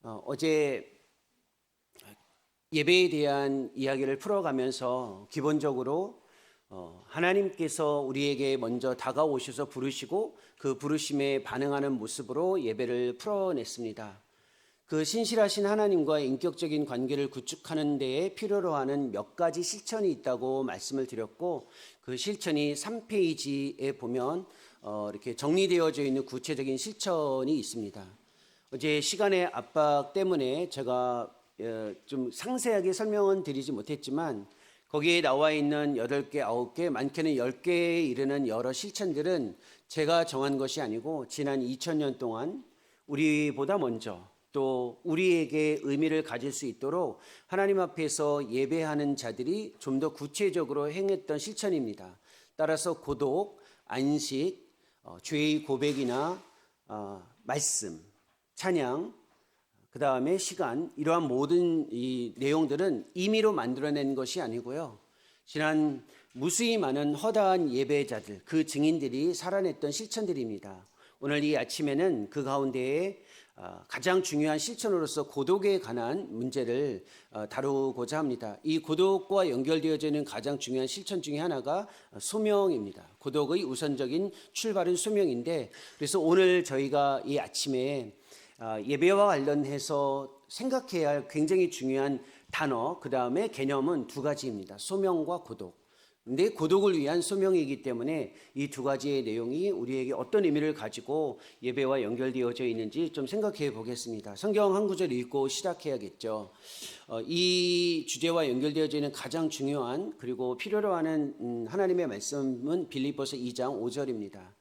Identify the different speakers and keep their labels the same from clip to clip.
Speaker 1: 어제 예배에 대한 이야기를 풀어가면서 기본적으로 하나님께서 우리에게 먼저 다가오셔서 부르시고 그 부르심에 반응하는 모습으로 예배를 풀어냈습니다. 그 신실하신 하나님과 인격적인 관계를 구축하는 데에 필요로 하는 몇 가지 실천이 있다고 말씀을 드렸고, 그 실천이 3페이지에 보면 이렇게 정리되어져 있는 구체적인 실천이 있습니다. 어제 시간의 압박 때문에 제가 좀 상세하게 설명은 드리지 못했지만, 거기에 나와 있는 8개, 9개, 많게는 10개에 이르는 여러 실천들은 제가 정한 것이 아니고 지난 2000년 동안 우리보다 먼저 또 우리에게 의미를 가질 수 있도록 하나님 앞에서 예배하는 자들이 좀 더 구체적으로 행했던 실천입니다. 따라서 고독, 안식, 죄의 고백이나 말씀, 찬양, 그 다음에 시간, 이러한 모든 이 내용들은 임의로 만들어낸 것이 아니고요. 지난 무수히 많은 허다한 예배자들, 그 증인들이 살아냈던 실천들입니다. 오늘 이 아침에는 그 가운데에 가장 중요한 실천으로서 고독에 관한 문제를 다루고자 합니다. 이 고독과 연결되어져 있는 가장 중요한 실천 중에 하나가 소명입니다. 고독의 우선적인 출발은 소명인데, 그래서 오늘 저희가 이 아침에 예배와 관련해서 생각해야 할 굉장히 중요한 단어, 그 다음에 개념은 두 가지입니다. 소명과 고독. 근데 고독을 위한 소명이기 때문에 이 두 가지의 내용이 우리에게 어떤 의미를 가지고 예배와 연결되어져 있는지 좀 생각해 보겠습니다. 성경 한 구절 읽고 시작해야겠죠. 이 주제와 연결되어져 있는 가장 중요한 그리고 필요로 하는 하나님의 말씀은 빌립보서 2장 5절입니다.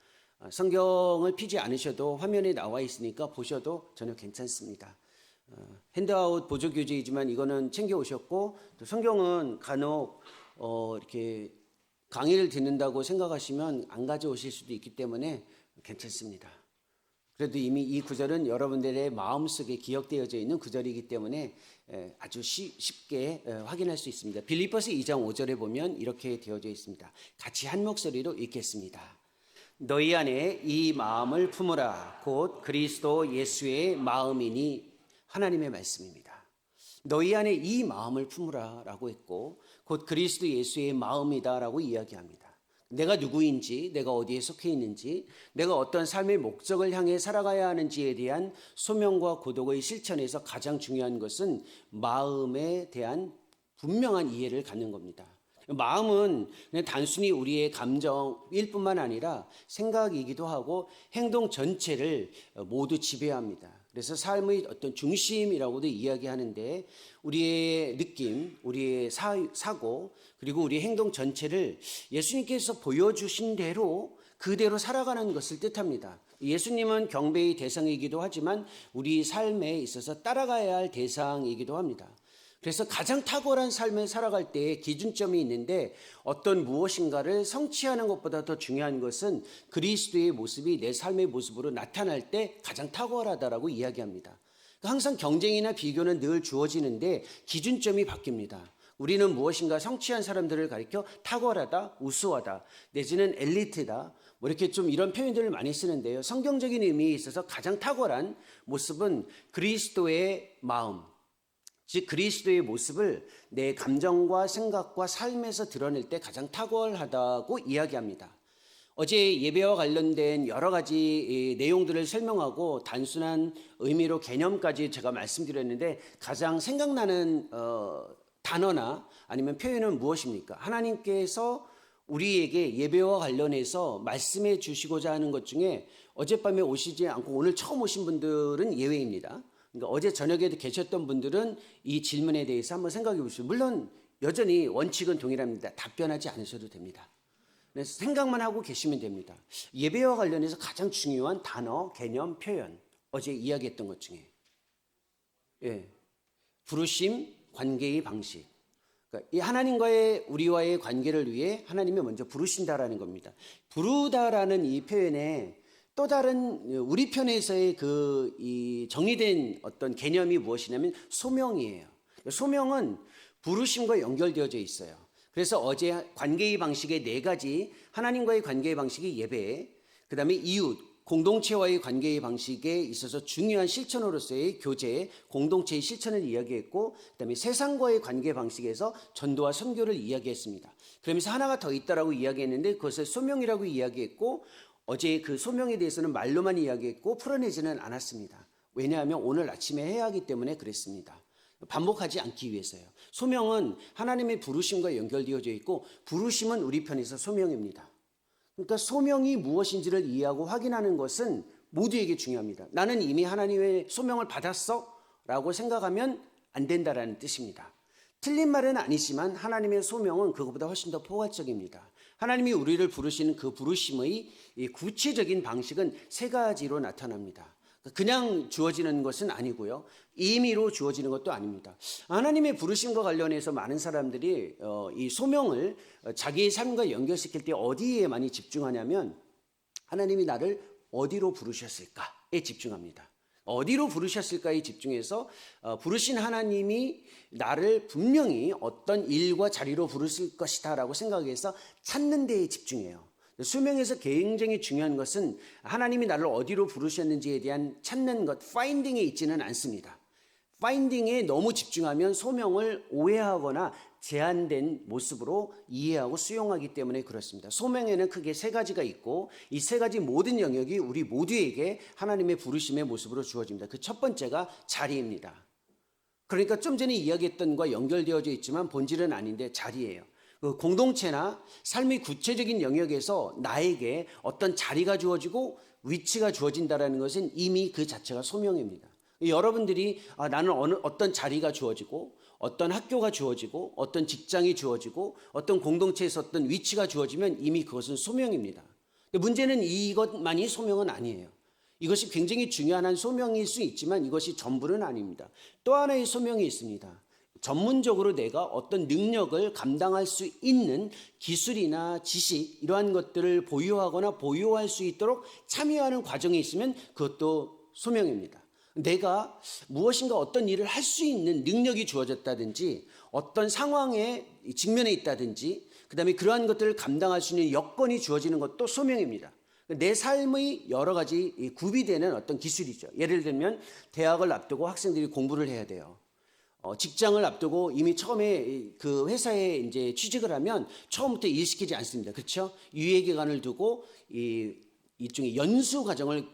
Speaker 1: 성경을 피지 않으셔도 화면에 나와 있으니까 보셔도 전혀 괜찮습니다. 핸드아웃 보조교재이지만 이거는 챙겨 오셨고, 또 성경은 간혹 이렇게 강의를 듣는다고 생각하시면 안 가져오실 수도 있기 때문에 괜찮습니다. 그래도 이미 이 구절은 여러분들의 마음속에 기억되어져 있는 구절이기 때문에 아주 쉽게 확인할 수 있습니다. 빌립보서 2장 5절에 보면 이렇게 되어져 있습니다. 같이 한 목소리로 읽겠습니다. 너희 안에 이 마음을 품으라. 곧 그리스도 예수의 마음이니. 하나님의 말씀입니다. 너희 안에 이 마음을 품으라 라고 했고, 곧 그리스도 예수의 마음이다 라고 이야기합니다. 내가 누구인지, 내가 어디에 속해 있는지, 내가 어떤 삶의 목적을 향해 살아가야 하는지에 대한 소명과 고독의 실천에서 가장 중요한 것은 마음에 대한 분명한 이해를 갖는 겁니다. 마음은 그냥 단순히 우리의 감정일 뿐만 아니라 생각이기도 하고 행동 전체를 모두 지배합니다. 그래서 삶의 어떤 중심이라고도 이야기하는데, 우리의 느낌, 우리의 사고, 그리고 우리의 행동 전체를 예수님께서 보여주신 대로 그대로 살아가는 것을 뜻합니다. 예수님은 경배의 대상이기도 하지만 우리 삶에 있어서 따라가야 할 대상이기도 합니다. 그래서 가장 탁월한 삶을 살아갈 때의 기준점이 있는데, 어떤 무엇인가를 성취하는 것보다 더 중요한 것은 그리스도의 모습이 내 삶의 모습으로 나타날 때 가장 탁월하다라고 이야기합니다. 항상 경쟁이나 비교는 늘 주어지는데 기준점이 바뀝니다. 우리는 무엇인가 성취한 사람들을 가리켜 탁월하다, 우수하다, 내지는 엘리트다, 이렇게 좀 이런 표현들을 많이 쓰는데요. 성경적인 의미에 있어서 가장 탁월한 모습은 그리스도의 마음, 즉 그리스도의 모습을 내 감정과 생각과 삶에서 드러낼 때 가장 탁월하다고 이야기합니다. 어제 예배와 관련된 여러 가지 내용들을 설명하고 단순한 의미로 개념까지 제가 말씀드렸는데, 가장 생각나는 단어나 아니면 표현은 무엇입니까? 하나님께서 우리에게 예배와 관련해서 말씀해 주시고자 하는 것 중에 어젯밤에 오시지 않고 오늘 처음 오신 분들은 예외입니다. 그러니까 어제 저녁에도 계셨던 분들은 이 질문에 대해서 한번 생각해 보시죠. 물론 여전히 원칙은 동일합니다. 답변하지 않으셔도 됩니다. 그래서 생각만 하고 계시면 됩니다. 예배와 관련해서 가장 중요한 단어, 개념, 표현, 어제 이야기했던 것 중에 부르심, 관계의 방식. 그러니까 이 하나님과의 우리와의 관계를 위해 하나님이 먼저 부르신다라는 겁니다. 부르다라는 이 표현에 또 다른 우리 편에서의 이 정리된 어떤 개념이 무엇이냐면 소명이에요. 소명은 부르심과 연결되어져 있어요. 그래서 어제 관계의 방식의 4가지, 하나님과의 관계의 방식이 예배, 그 다음에 이웃, 공동체와의 관계의 방식에 있어서 중요한 실천으로서의 교제, 공동체의 실천을 이야기했고, 그다음에 세상과의 관계 방식에서 전도와 선교를 이야기했습니다. 그러면서 하나가 더 있다라고 이야기했는데 그것을 소명이라고 이야기했고, 어제 그 소명에 대해서는 말로만 이야기했고 풀어내지는 않았습니다. 왜냐하면 오늘 아침에 해야 하기 때문에 그랬습니다. 반복하지 않기 위해서요. 소명은 하나님의 부르심과 연결되어져 있고 부르심은 우리 편에서 소명입니다. 그러니까 소명이 무엇인지를 이해하고 확인하는 것은 모두에게 중요합니다. 나는 이미 하나님의 소명을 받았어? 라고 생각하면 안 된다라는 뜻입니다. 틀린 말은 아니지만 하나님의 소명은 그것보다 훨씬 더 포괄적입니다. 하나님이 우리를 부르시는 그 부르심의 구체적인 방식은 세 가지로 나타납니다. 그냥 주어지는 것은 아니고요. 임의로 주어지는 것도 아닙니다. 하나님의 부르심과 관련해서 많은 사람들이 이 소명을 자기의 삶과 연결시킬 때 어디에 많이 집중하냐면 하나님이 나를 어디로 부르셨을까에 집중합니다. 어디로 부르셨을까에 집중해서 부르신 하나님이 나를 분명히 어떤 일과 자리로 부르실 것이다 라고 생각해서 찾는 데에 집중해요. 수명에서 굉장히 중요한 것은 하나님이 나를 어디로 부르셨는지에 대한 찾는 것, 파인딩에 있지는 않습니다. 파인딩에 너무 집중하면 소명을 오해하거나 제한된 모습으로 이해하고 수용하기 때문에 그렇습니다. 소명에는 크게 세 가지가 있고 이 세 가지 모든 영역이 우리 모두에게 하나님의 부르심의 모습으로 주어집니다. 그 첫 번째가 자리입니다. 그러니까 좀 전에 이야기했던 것과 연결되어져 있지만 본질은 아닌데 자리예요. 그 공동체나 삶의 구체적인 영역에서 나에게 어떤 자리가 주어지고 위치가 주어진다는 것은 이미 그 자체가 소명입니다. 여러분들이 나는 어떤 자리가 주어지고 어떤 학교가 주어지고 어떤 직장이 주어지고 어떤 공동체에서 어떤 위치가 주어지면 이미 그것은 소명입니다. 근데 문제는 이것만이 소명은 아니에요. 이것이 굉장히 중요한 한 소명일 수 있지만 이것이 전부는 아닙니다. 또 하나의 소명이 있습니다. 전문적으로 내가 어떤 능력을 감당할 수 있는 기술이나 지식 이러한 것들을 보유하거나 보유할 수 있도록 참여하는 과정에 있으면 그것도 소명입니다. 내가 무엇인가 어떤 일을 할 수 있는 능력이 주어졌다든지 어떤 상황에 직면해 있다든지 그다음에 그러한 것들을 감당할 수 있는 여건이 주어지는 것도 소명입니다. 내 삶의 여러 가지 구비되는 어떤 기술이죠. 예를 들면 대학을 앞두고 학생들이 공부를 해야 돼요. 직장을 앞두고 이미 처음에 그 회사에 이제 취직을 하면 처음부터 일시키지 않습니다. 그렇죠? 유예 기간을 두고 이쪽에 연수 과정을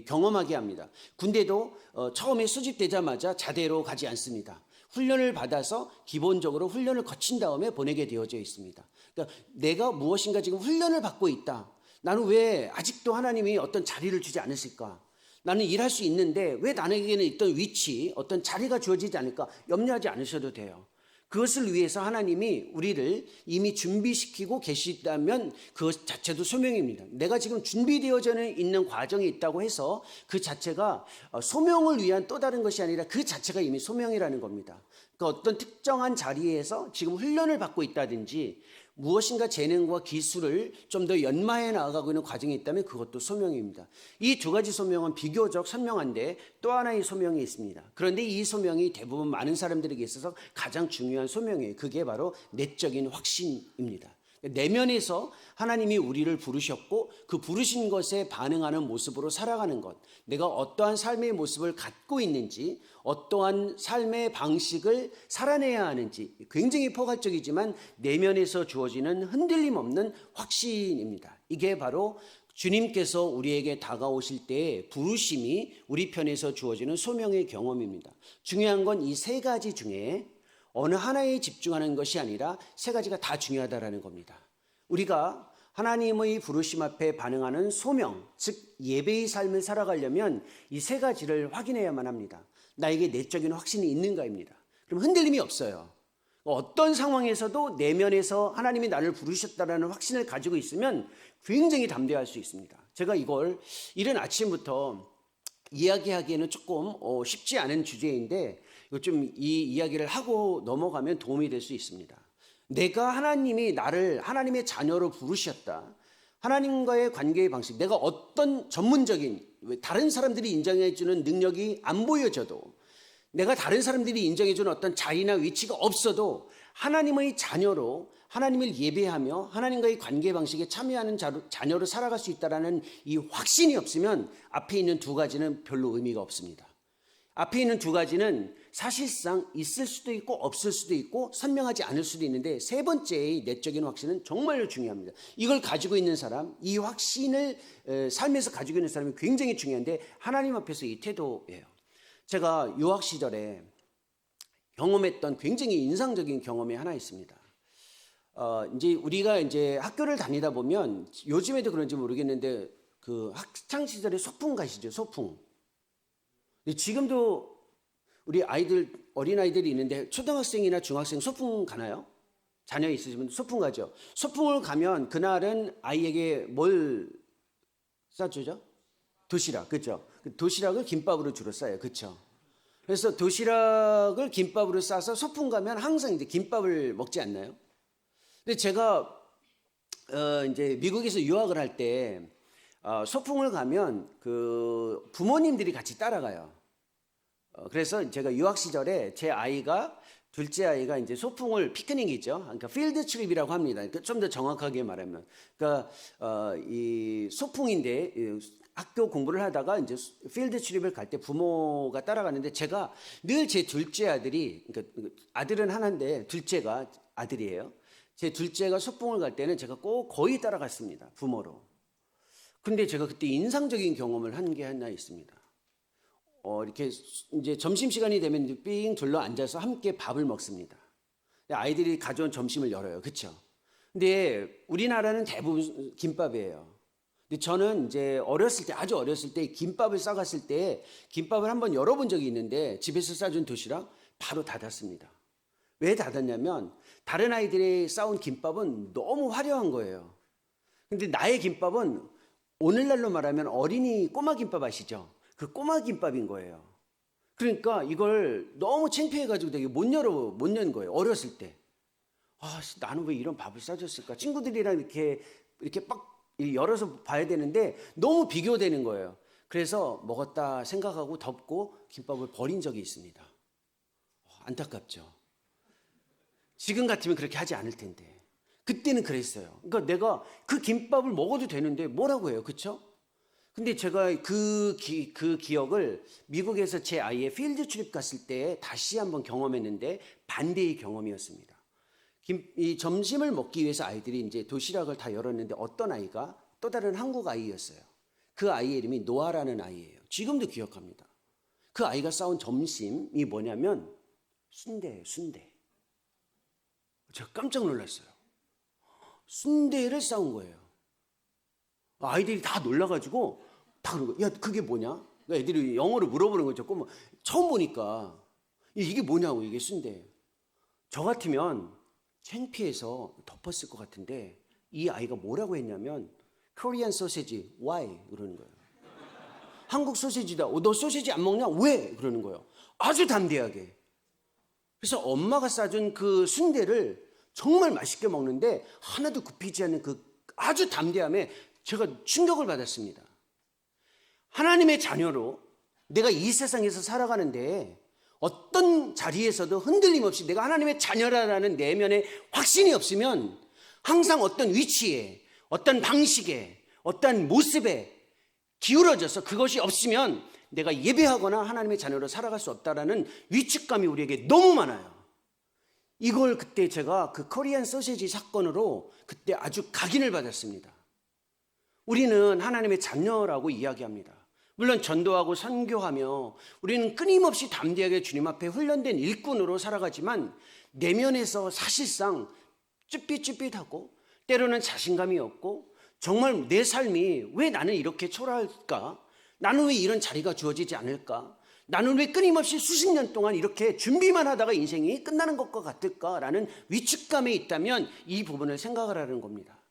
Speaker 1: 경험하게 합니다. 군대도 처음에 수집되자마자 자대로 가지 않습니다. 훈련을 받아서 기본적으로 훈련을 거친 다음에 보내게 되어져 있습니다. 그러니까 내가 무엇인가 지금 훈련을 받고 있다. 나는 왜 아직도 하나님이 어떤 자리를 주지 않으실까? 나는 일할 수 있는데 왜 나에게는 있던 위치, 어떤 자리가 주어지지 않을까? 염려하지 않으셔도 돼요. 그것을 위해서 하나님이 우리를 이미 준비시키고 계시다면 그것 자체도 소명입니다. 내가 지금 준비되어져 있는 과정이 있다고 해서 그 자체가 소명을 위한 또 다른 것이 아니라 그 자체가 이미 소명이라는 겁니다. 그러니까 어떤 특정한 자리에서 지금 훈련을 받고 있다든지 무엇인가 재능과 기술을 좀 더 연마해 나아가고 있는 과정이 있다면 그것도 소명입니다. 이 두 가지 소명은 비교적 선명한데 또 하나의 소명이 있습니다. 그런데 이 소명이 대부분 많은 사람들에게 있어서 가장 중요한 소명이에요. 그게 바로 내적인 확신입니다. 내면에서 하나님이 우리를 부르셨고 그 부르신 것에 반응하는 모습으로 살아가는 것, 내가 어떠한 삶의 모습을 갖고 있는지, 어떠한 삶의 방식을 살아내야 하는지 굉장히 포괄적이지만 내면에서 주어지는 흔들림 없는 확신입니다. 이게 바로 주님께서 우리에게 다가오실 때의 부르심이 우리 편에서 주어지는 소명의 경험입니다. 중요한 건 이 세 가지 중에 어느 하나에 집중하는 것이 아니라 세 가지가 다 중요하다라는 겁니다. 우리가 하나님의 부르심 앞에 반응하는 소명, 즉 예배의 삶을 살아가려면 이 세 가지를 확인해야만 합니다. 나에게 내적인 확신이 있는가입니다. 그럼 흔들림이 없어요. 어떤 상황에서도 내면에서 하나님이 나를 부르셨다라는 확신을 가지고 있으면 굉장히 담대할 수 있습니다. 제가 이걸 이른 아침부터 이야기하기에는 조금 쉽지 않은 주제인데 좀 이 이야기를 하고 넘어가면 도움이 될 수 있습니다. 내가 하나님이 나를 하나님의 자녀로 부르셨다. 하나님과의 관계의 방식, 내가 어떤 전문적인 다른 사람들이 인정해주는 능력이 안 보여져도 내가 다른 사람들이 인정해주는 어떤 자리나 위치가 없어도 하나님의 자녀로 하나님을 예배하며 하나님과의 관계 방식에 참여하는 자녀로 살아갈 수 있다는 이 확신이 없으면 앞에 있는 두 가지는 별로 의미가 없습니다. 앞에 있는 두 가지는 사실상 있을 수도 있고 없을 수도 있고 선명하지 않을 수도 있는데 세 번째의 내적인 확신은 정말로 중요합니다. 이걸 가지고 있는 사람, 이 확신을 삶에서 가지고 있는 사람이 굉장히 중요한데 하나님 앞에서 이 태도예요. 제가 유학 시절에 경험했던 굉장히 인상적인 경험이 하나 있습니다. 이제 우리가 이제 학교를 다니다 보면 요즘에도 그런지 모르겠는데 그 학창 시절에 소풍 가시죠, 소풍. 지금도 우리 아이들, 어린아이들이 있는데 초등학생이나 중학생 소풍 가나요? 자녀 있으시면 소풍 가죠. 소풍을 가면 그날은 아이에게 뭘 싸주죠? 도시락, 그렇죠? 도시락을 김밥으로 주로 싸요, 그렇죠? 그래서 도시락을 김밥으로 싸서 소풍 가면 항상 이제 김밥을 먹지 않나요? 근데 제가 이제 미국에서 유학을 할 때 소풍을 가면 그 부모님들이 같이 따라가요. 그래서 제가 유학 시절에 제 아이가 둘째 아이가 이제 소풍을 피크닉이죠. 그러니까 필드 트립이라고 합니다. 그러니까 좀 더 정확하게 말하면, 그러니까 이 소풍인데 학교 공부를 하다가 이제 필드 트립을 갈 때 부모가 따라가는데 제가 늘 제 둘째 아들이, 그러니까 아들은 하나인데 둘째가 아들이에요. 제 둘째가 소풍을 갈 때는 제가 꼭 거의 따라갔습니다, 부모로. 근데 제가 그때 인상적인 경험을 한 게 하나 있습니다. 이렇게 이제 점심시간이 되면 삥 둘러 앉아서 함께 밥을 먹습니다. 아이들이 가져온 점심을 열어요. 그렇죠? 근데 우리나라는 대부분 김밥이에요. 근데 저는 이제 어렸을 때, 아주 어렸을 때 김밥을 싸갔을 때 김밥을 한번 열어본 적이 있는데 집에서 싸준 도시락 바로 닫았습니다. 왜 닫았냐면 다른 아이들이 싸온 김밥은 너무 화려한 거예요. 근데 나의 김밥은 오늘날로 말하면 어린이 꼬마 김밥 아시죠? 그 꼬마 김밥인 거예요. 그러니까 이걸 너무 창피해가지고 되게 못 연 거예요. 어렸을 때. 나는 왜 이런 밥을 싸줬을까? 친구들이랑 이렇게 막 열어서 봐야 되는데 너무 비교되는 거예요. 그래서 먹었다 생각하고 덮고 김밥을 버린 적이 있습니다. 안타깝죠. 지금 같으면 그렇게 하지 않을 텐데. 그때는 그랬어요. 그러니까 내가 그 김밥을 먹어도 되는데 뭐라고 해요. 그렇죠? 근데 제가 그 기억을 미국에서 제 아이의 필드 트립 갔을 때 다시 한번 경험했는데 반대의 경험이었습니다. 이 점심을 먹기 위해서 아이들이 이제 도시락을 다 열었는데 어떤 아이가 또 다른 한국 아이였어요. 그 아이의 이름이 노아라는 아이예요. 지금도 기억합니다. 그 아이가 싸운 점심이 뭐냐면 순대예요, 순대. 제가 깜짝 놀랐어요. 순대를 싸운 거예요. 아이들이 다 놀라가지고 다 그러고, 야, 그게 뭐냐? 애들이 영어로 물어보는 거죠. 처음 보니까 이게 뭐냐고, 이게 순대. 저 같으면 창피해서 덮었을 것 같은데 이 아이가 뭐라고 했냐면 코리안 소시지, why? 그러는 거예요. 한국 소시지다. 너 소시지 안 먹냐? 왜? 그러는 거예요. 아주 담대하게. 그래서 엄마가 싸준 그 순대를 정말 맛있게 먹는데 하나도 굽히지 않는 그 아주 담대함에 제가 충격을 받았습니다. 하나님의 자녀로 내가 이 세상에서 살아가는데 어떤 자리에서도 흔들림 없이 내가 하나님의 자녀라는 내면의 확신이 없으면 항상 어떤 위치에, 어떤 방식에, 어떤 모습에 기울어져서 그것이 없으면 내가 예배하거나 하나님의 자녀로 살아갈 수 없다라는 위축감이 우리에게 너무 많아요. 이걸 그때 제가 그 코리안 소시지 사건으로 그때 아주 각인을 받았습니다. 우리는 하나님의 자녀라고 이야기합니다. 물론 전도하고 선교하며 우리는 끊임없이 담대하게 주님 앞에 훈련된 일꾼으로 살아가지만 내면에서 사실상 쭈삣쭈삣하고 때로는 자신감이 없고 정말 내 삶이 왜 나는 이렇게 초라할까? 나는 왜 이런 자리가 주어지지 않을까? 나는 왜 끊임없이 수십 년 동안 이렇게 준비만 하다가 인생이 끝나는 것과 같을까라는 위축감에 있다면 이 부분을 생각을 하는 겁니다.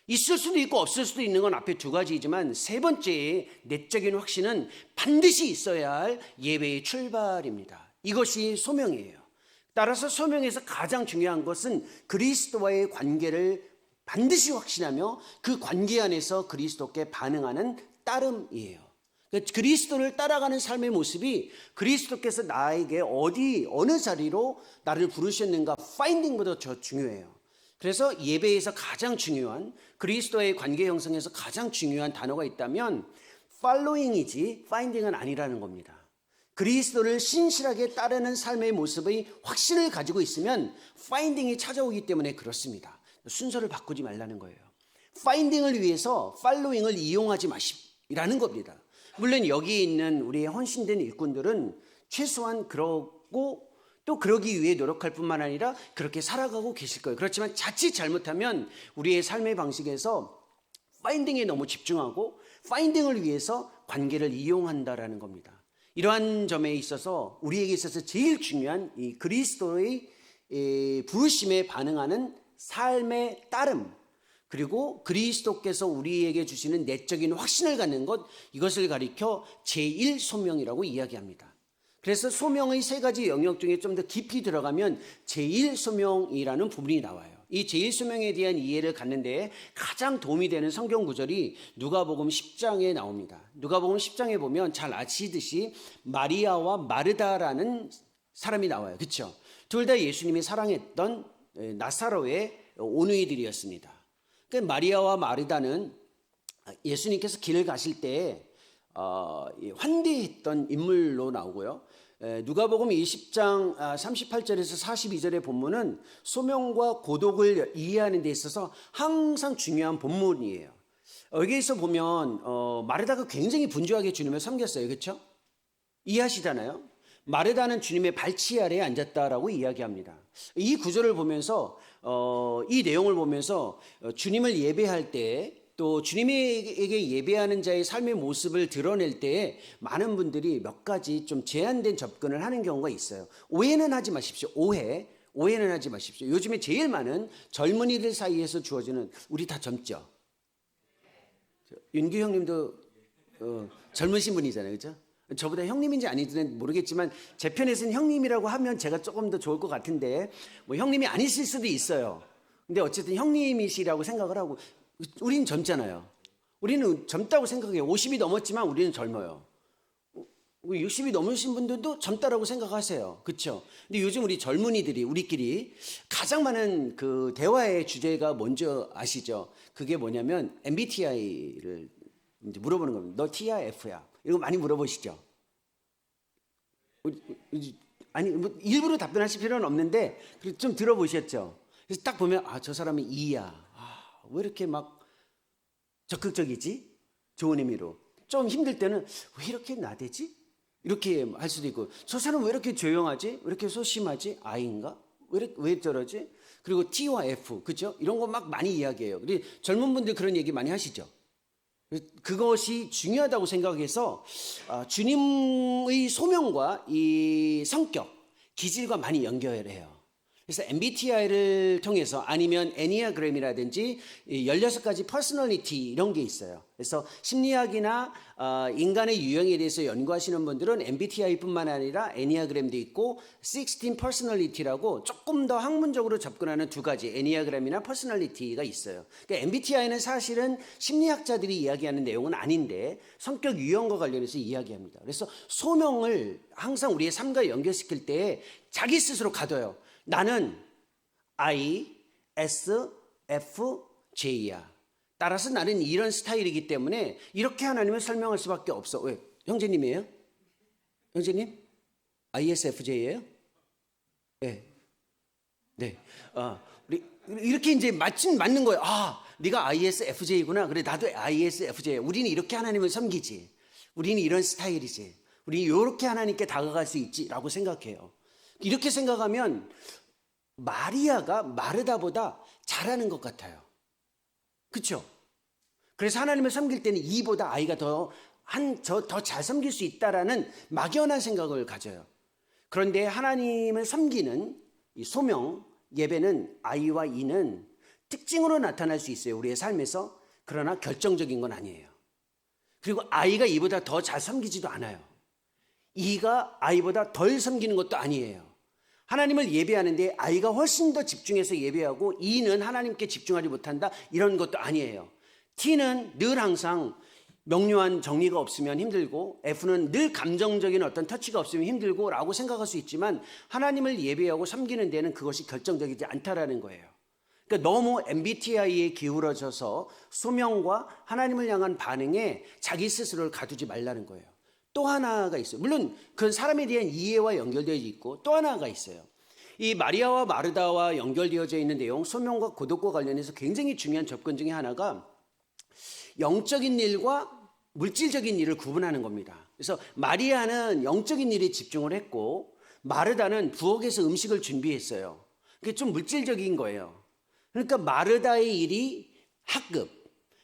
Speaker 1: 있을 수도 있고 없을 수도 있는 건 앞에 두 가지이지만 세 번째의 내적인 확신은 반드시 있어야 할 예배의 출발입니다. 이것이 소명이에요. 따라서 소명에서 가장 중요한 것은 그리스도와의 관계를 반드시 확신하며 그 관계 안에서 그리스도께 반응하는 따름이에요. 그리스도를 따라가는 삶의 모습이 그리스도께서 나에게 어느 자리로 나를 부르셨는가 파인딩보다 더 중요해요. 그래서 예배에서 가장 중요한 그리스도의 관계 형성에서 가장 중요한 단어가 있다면 following이지 finding은 아니라는 겁니다. 그리스도를 신실하게 따르는 삶의 모습의 확신을 가지고 있으면 finding이 찾아오기 때문에 그렇습니다. 순서를 바꾸지 말라는 거예요. finding을 위해서 following을 이용하지 마시라는 겁니다. 물론 여기 있는 우리의 헌신된 일꾼들은 최소한 그러고 또 그러기 위해 노력할 뿐만 아니라 그렇게 살아가고 계실 거예요. 그렇지만 자칫 잘못하면 우리의 삶의 방식에서 파인딩에 너무 집중하고 파인딩을 위해서 관계를 이용한다라는 겁니다. 이러한 점에 있어서 우리에게 있어서 제일 중요한 이 그리스도의 부르심에 반응하는 삶의 따름, 그리고 그리스도께서 우리에게 주시는 내적인 확신을 갖는 것, 이것을 가리켜 제1소명이라고 이야기합니다. 그래서 소명의 세 가지 영역 중에 좀 더 깊이 들어가면 제1소명이라는 부분이 나와요. 이 제1소명에 대한 이해를 갖는 데 가장 도움이 되는 성경 구절이 누가복음 10장에 나옵니다. 누가복음 10장에 보면 잘 아시듯이 마리아와 마르다라는 사람이 나와요. 그렇죠? 둘 다 예수님이 사랑했던 나사로의 오누이들이었습니다. 그러니까 마리아와 마르다는 예수님께서 길을 가실 때 환대했던 인물로 나오고요. 누가복음 20장 38절에서 42절의 본문은 소명과 고독을 이해하는 데 있어서 항상 중요한 본문이에요. 여기에서 보면 마르다가 굉장히 분주하게 주님을 섬겼어요. 그렇죠? 이해하시잖아요. 마르다는 주님의 발치 아래에 앉았다라고 이야기합니다. 이 구절을 보면서 이 내용을 보면서 주님을 예배할 때 또 주님에게 예배하는 자의 삶의 모습을 드러낼 때 많은 분들이 몇 가지 좀 제한된 접근을 하는 경우가 있어요. 오해는 하지 마십시오. 오해는 하지 마십시오. 요즘에 제일 많은 젊은이들 사이에서 주어지는, 우리 다 젊죠? 윤규 형님도 젊으신 분이잖아요. 그렇죠? 저보다 형님인지 아닌지는 모르겠지만 제 편에서는 형님이라고 하면 제가 조금 더 좋을 것 같은데 뭐 형님이 아니실 수도 있어요. 근데 어쨌든 형님이시라고 생각을 하고, 우리는 젊잖아요. 우리는 젊다고 생각해요. 50이 넘었지만 우리는 젊어요. 60이 넘으신 분들도 젊다라고 생각하세요. 그렇죠? 근데 요즘 우리 젊은이들이 우리끼리 가장 많은 그 대화의 주제가 뭔지 아시죠? 그게 뭐냐면 MBTI를 이제 물어보는 겁니다. 너 T야 F야? 이거 많이 물어보시죠? 아니 뭐 일부러 답변하실 필요는 없는데 좀 들어보셨죠? 그래서 딱 보면 저 사람은 E야. 왜 이렇게 막 적극적이지? 좋은 의미로. 좀 힘들 때는 왜 이렇게 나대지? 이렇게 할 수도 있고, 저 사람은 왜 이렇게 조용하지? 왜 이렇게 소심하지? I인가? 왜 저러지? 그리고 T와 F, 그죠? 이런 거 막 많이 이야기해요. 우리 젊은 분들 그런 얘기 많이 하시죠? 그것이 중요하다고 생각해서 주님의 소명과 이 성격, 기질과 많이 연결해요. 그래서 MBTI를 통해서 아니면 애니아그램이라든지 16가지 퍼스널리티 이런 게 있어요. 그래서 심리학이나 인간의 유형에 대해서 연구하시는 분들은 MBTI뿐만 아니라 애니아그램도 있고 16 퍼스널리티라고 조금 더 학문적으로 접근하는 두 가지 애니아그램이나 퍼스널리티가 있어요. 그러니까 MBTI는 사실은 심리학자들이 이야기하는 내용은 아닌데 성격 유형과 관련해서 이야기합니다. 그래서 소명을 항상 우리의 삶과 연결시킬 때 자기 스스로 가둬요. 나는 ISFJ야. 따라서 나는 이런 스타일이기 때문에 이렇게 하나님을 설명할 수밖에 없어. 왜? 형제님이에요? 형제님? ISFJ예요? 네. 네. 우리 이렇게 이제 맞는 거예요. 네가 ISFJ구나. 그래, 나도 ISFJ. 우리는 이렇게 하나님을 섬기지. 우리는 이런 스타일이지. 우리는 이렇게 하나님께 다가갈 수 있지라고 생각해요. 이렇게 생각하면 마리아가 마르다보다 잘하는 것 같아요. 그렇죠? 그래서 하나님을 섬길 때는 이보다 아이가 더 잘 섬길 수 있다라는 막연한 생각을 가져요. 그런데 하나님을 섬기는 이 소명, 예배는 I와 E는 특징으로 나타날 수 있어요. 우리의 삶에서. 그러나 결정적인 건 아니에요. 그리고 I가 E보다 더 잘 섬기지도 않아요. E가 I보다 덜 섬기는 것도 아니에요. 하나님을 예배하는데 I가 훨씬 더 집중해서 예배하고 E는 하나님께 집중하지 못한다, 이런 것도 아니에요. T는 늘 항상 명료한 정리가 없으면 힘들고 F는 늘 감정적인 어떤 터치가 없으면 힘들고 라고 생각할 수 있지만 하나님을 예배하고 섬기는 데는 그것이 결정적이지 않다라는 거예요. 그러니까 너무 MBTI에 기울어져서 소명과 하나님을 향한 반응에 자기 스스로를 가두지 말라는 거예요. 또 하나가 있어요. 물론 그건 사람에 대한 이해와 연결되어 있고 또 하나가 있어요. 이 마리아와 마르다와 연결되어져 있는 내용, 소명과 고독과 관련해서 굉장히 중요한 접근 중에 하나가 영적인 일과 물질적인 일을 구분하는 겁니다. 그래서 마리아는 영적인 일에 집중을 했고 마르다는 부엌에서 음식을 준비했어요. 그게 좀 물질적인 거예요. 그러니까 마르다의 일이 하급,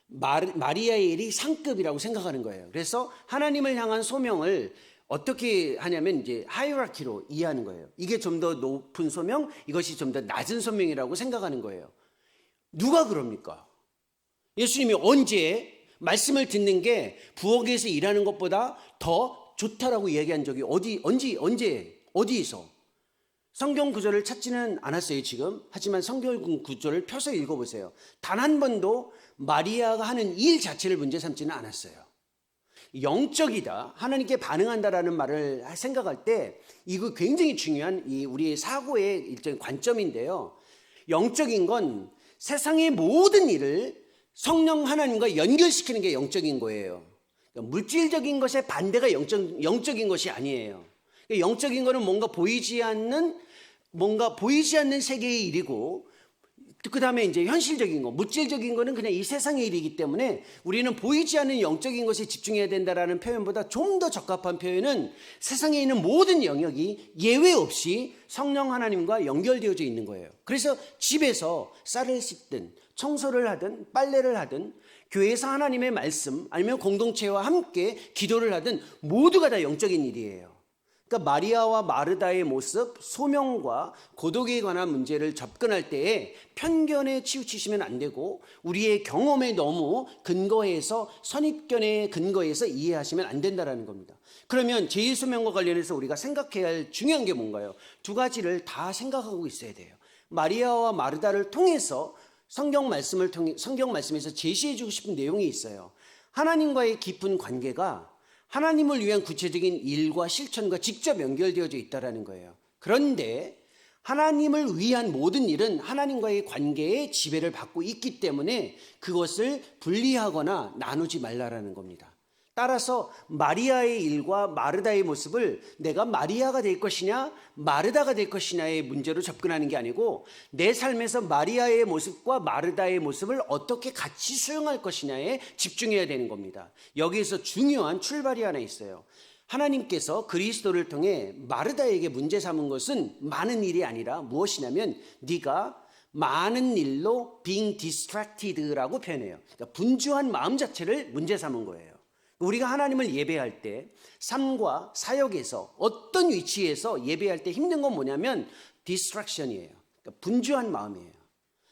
Speaker 1: 마리아의 일이 상급이라고 생각하는 거예요. 그래서 하나님을 향한 소명을 어떻게 하냐면 이제 하이라키로 이해하는 거예요. 이게 좀 더 높은 소명, 이것이 좀 더 낮은 소명이라고 생각하는 거예요. 누가 그럽니까? 예수님이 언제 말씀을 듣는 게 부엌에서 일하는 것보다 더 좋다라고 이야기한 적이 언제 어디에서? 성경 구절을 찾지는 않았어요 지금. 하지만 성경 구절을 펴서 읽어보세요. 단 한 번도 마리아가 하는 일 자체를 문제 삼지는 않았어요. 영적이다, 하나님께 반응한다라는 말을 생각할 때 이거 굉장히 중요한 우리의 사고의 일종의 관점인데요. 영적인 건 세상의 모든 일을 성령 하나님과 연결시키는 게 영적인 거예요. 그러니까 물질적인 것의 반대가 영적인 것이 아니에요. 영적인 거는 뭔가 보이지 않는 세계의 일이고, 그 다음에 이제 현실적인 거, 물질적인 거는 그냥 이 세상의 일이기 때문에 우리는 보이지 않는 영적인 것에 집중해야 된다라는 표현보다 좀 더 적합한 표현은 세상에 있는 모든 영역이 예외 없이 성령 하나님과 연결되어져 있는 거예요. 그래서 집에서 쌀을 씻든 청소를 하든 빨래를 하든 교회에서 하나님의 말씀 아니면 공동체와 함께 기도를 하든 모두가 다 영적인 일이에요. 그러니까 마리아와 마르다의 모습, 소명과 고독에 관한 문제를 접근할 때에 편견에 치우치시면 안 되고 우리의 경험에 너무 근거해서 선입견에 근거해서 이해하시면 안 된다는 겁니다. 그러면 제1소명과 관련해서 우리가 생각해야 할 중요한 게 뭔가요? 두 가지를 다 생각하고 있어야 돼요. 마리아와 마르다를 통해서 성경 말씀에서 제시해 주고 싶은 내용이 있어요. 하나님과의 깊은 관계가 하나님을 위한 구체적인 일과 실천과 직접 연결되어져 있다는 거예요. 그런데 하나님을 위한 모든 일은 하나님과의 관계에 지배를 받고 있기 때문에 그것을 분리하거나 나누지 말라라는 겁니다. 따라서 마리아의 일과 마르다의 모습을 내가 마리아가 될 것이냐 마르다가 될 것이냐의 문제로 접근하는 게 아니고 내 삶에서 마리아의 모습과 마르다의 모습을 어떻게 같이 수용할 것이냐에 집중해야 되는 겁니다. 여기에서 중요한 출발이 하나 있어요. 하나님께서 그리스도를 통해 마르다에게 문제 삼은 것은 많은 일이 아니라 무엇이냐면 네가 많은 일로 being distracted라고 표현해요. 그러니까 분주한 마음 자체를 문제 삼은 거예요. 우리가 하나님을 예배할 때 삶과 사역에서 어떤 위치에서 예배할 때 힘든 건 뭐냐면 디스트랙션이에요. 그러니까 분주한 마음이에요.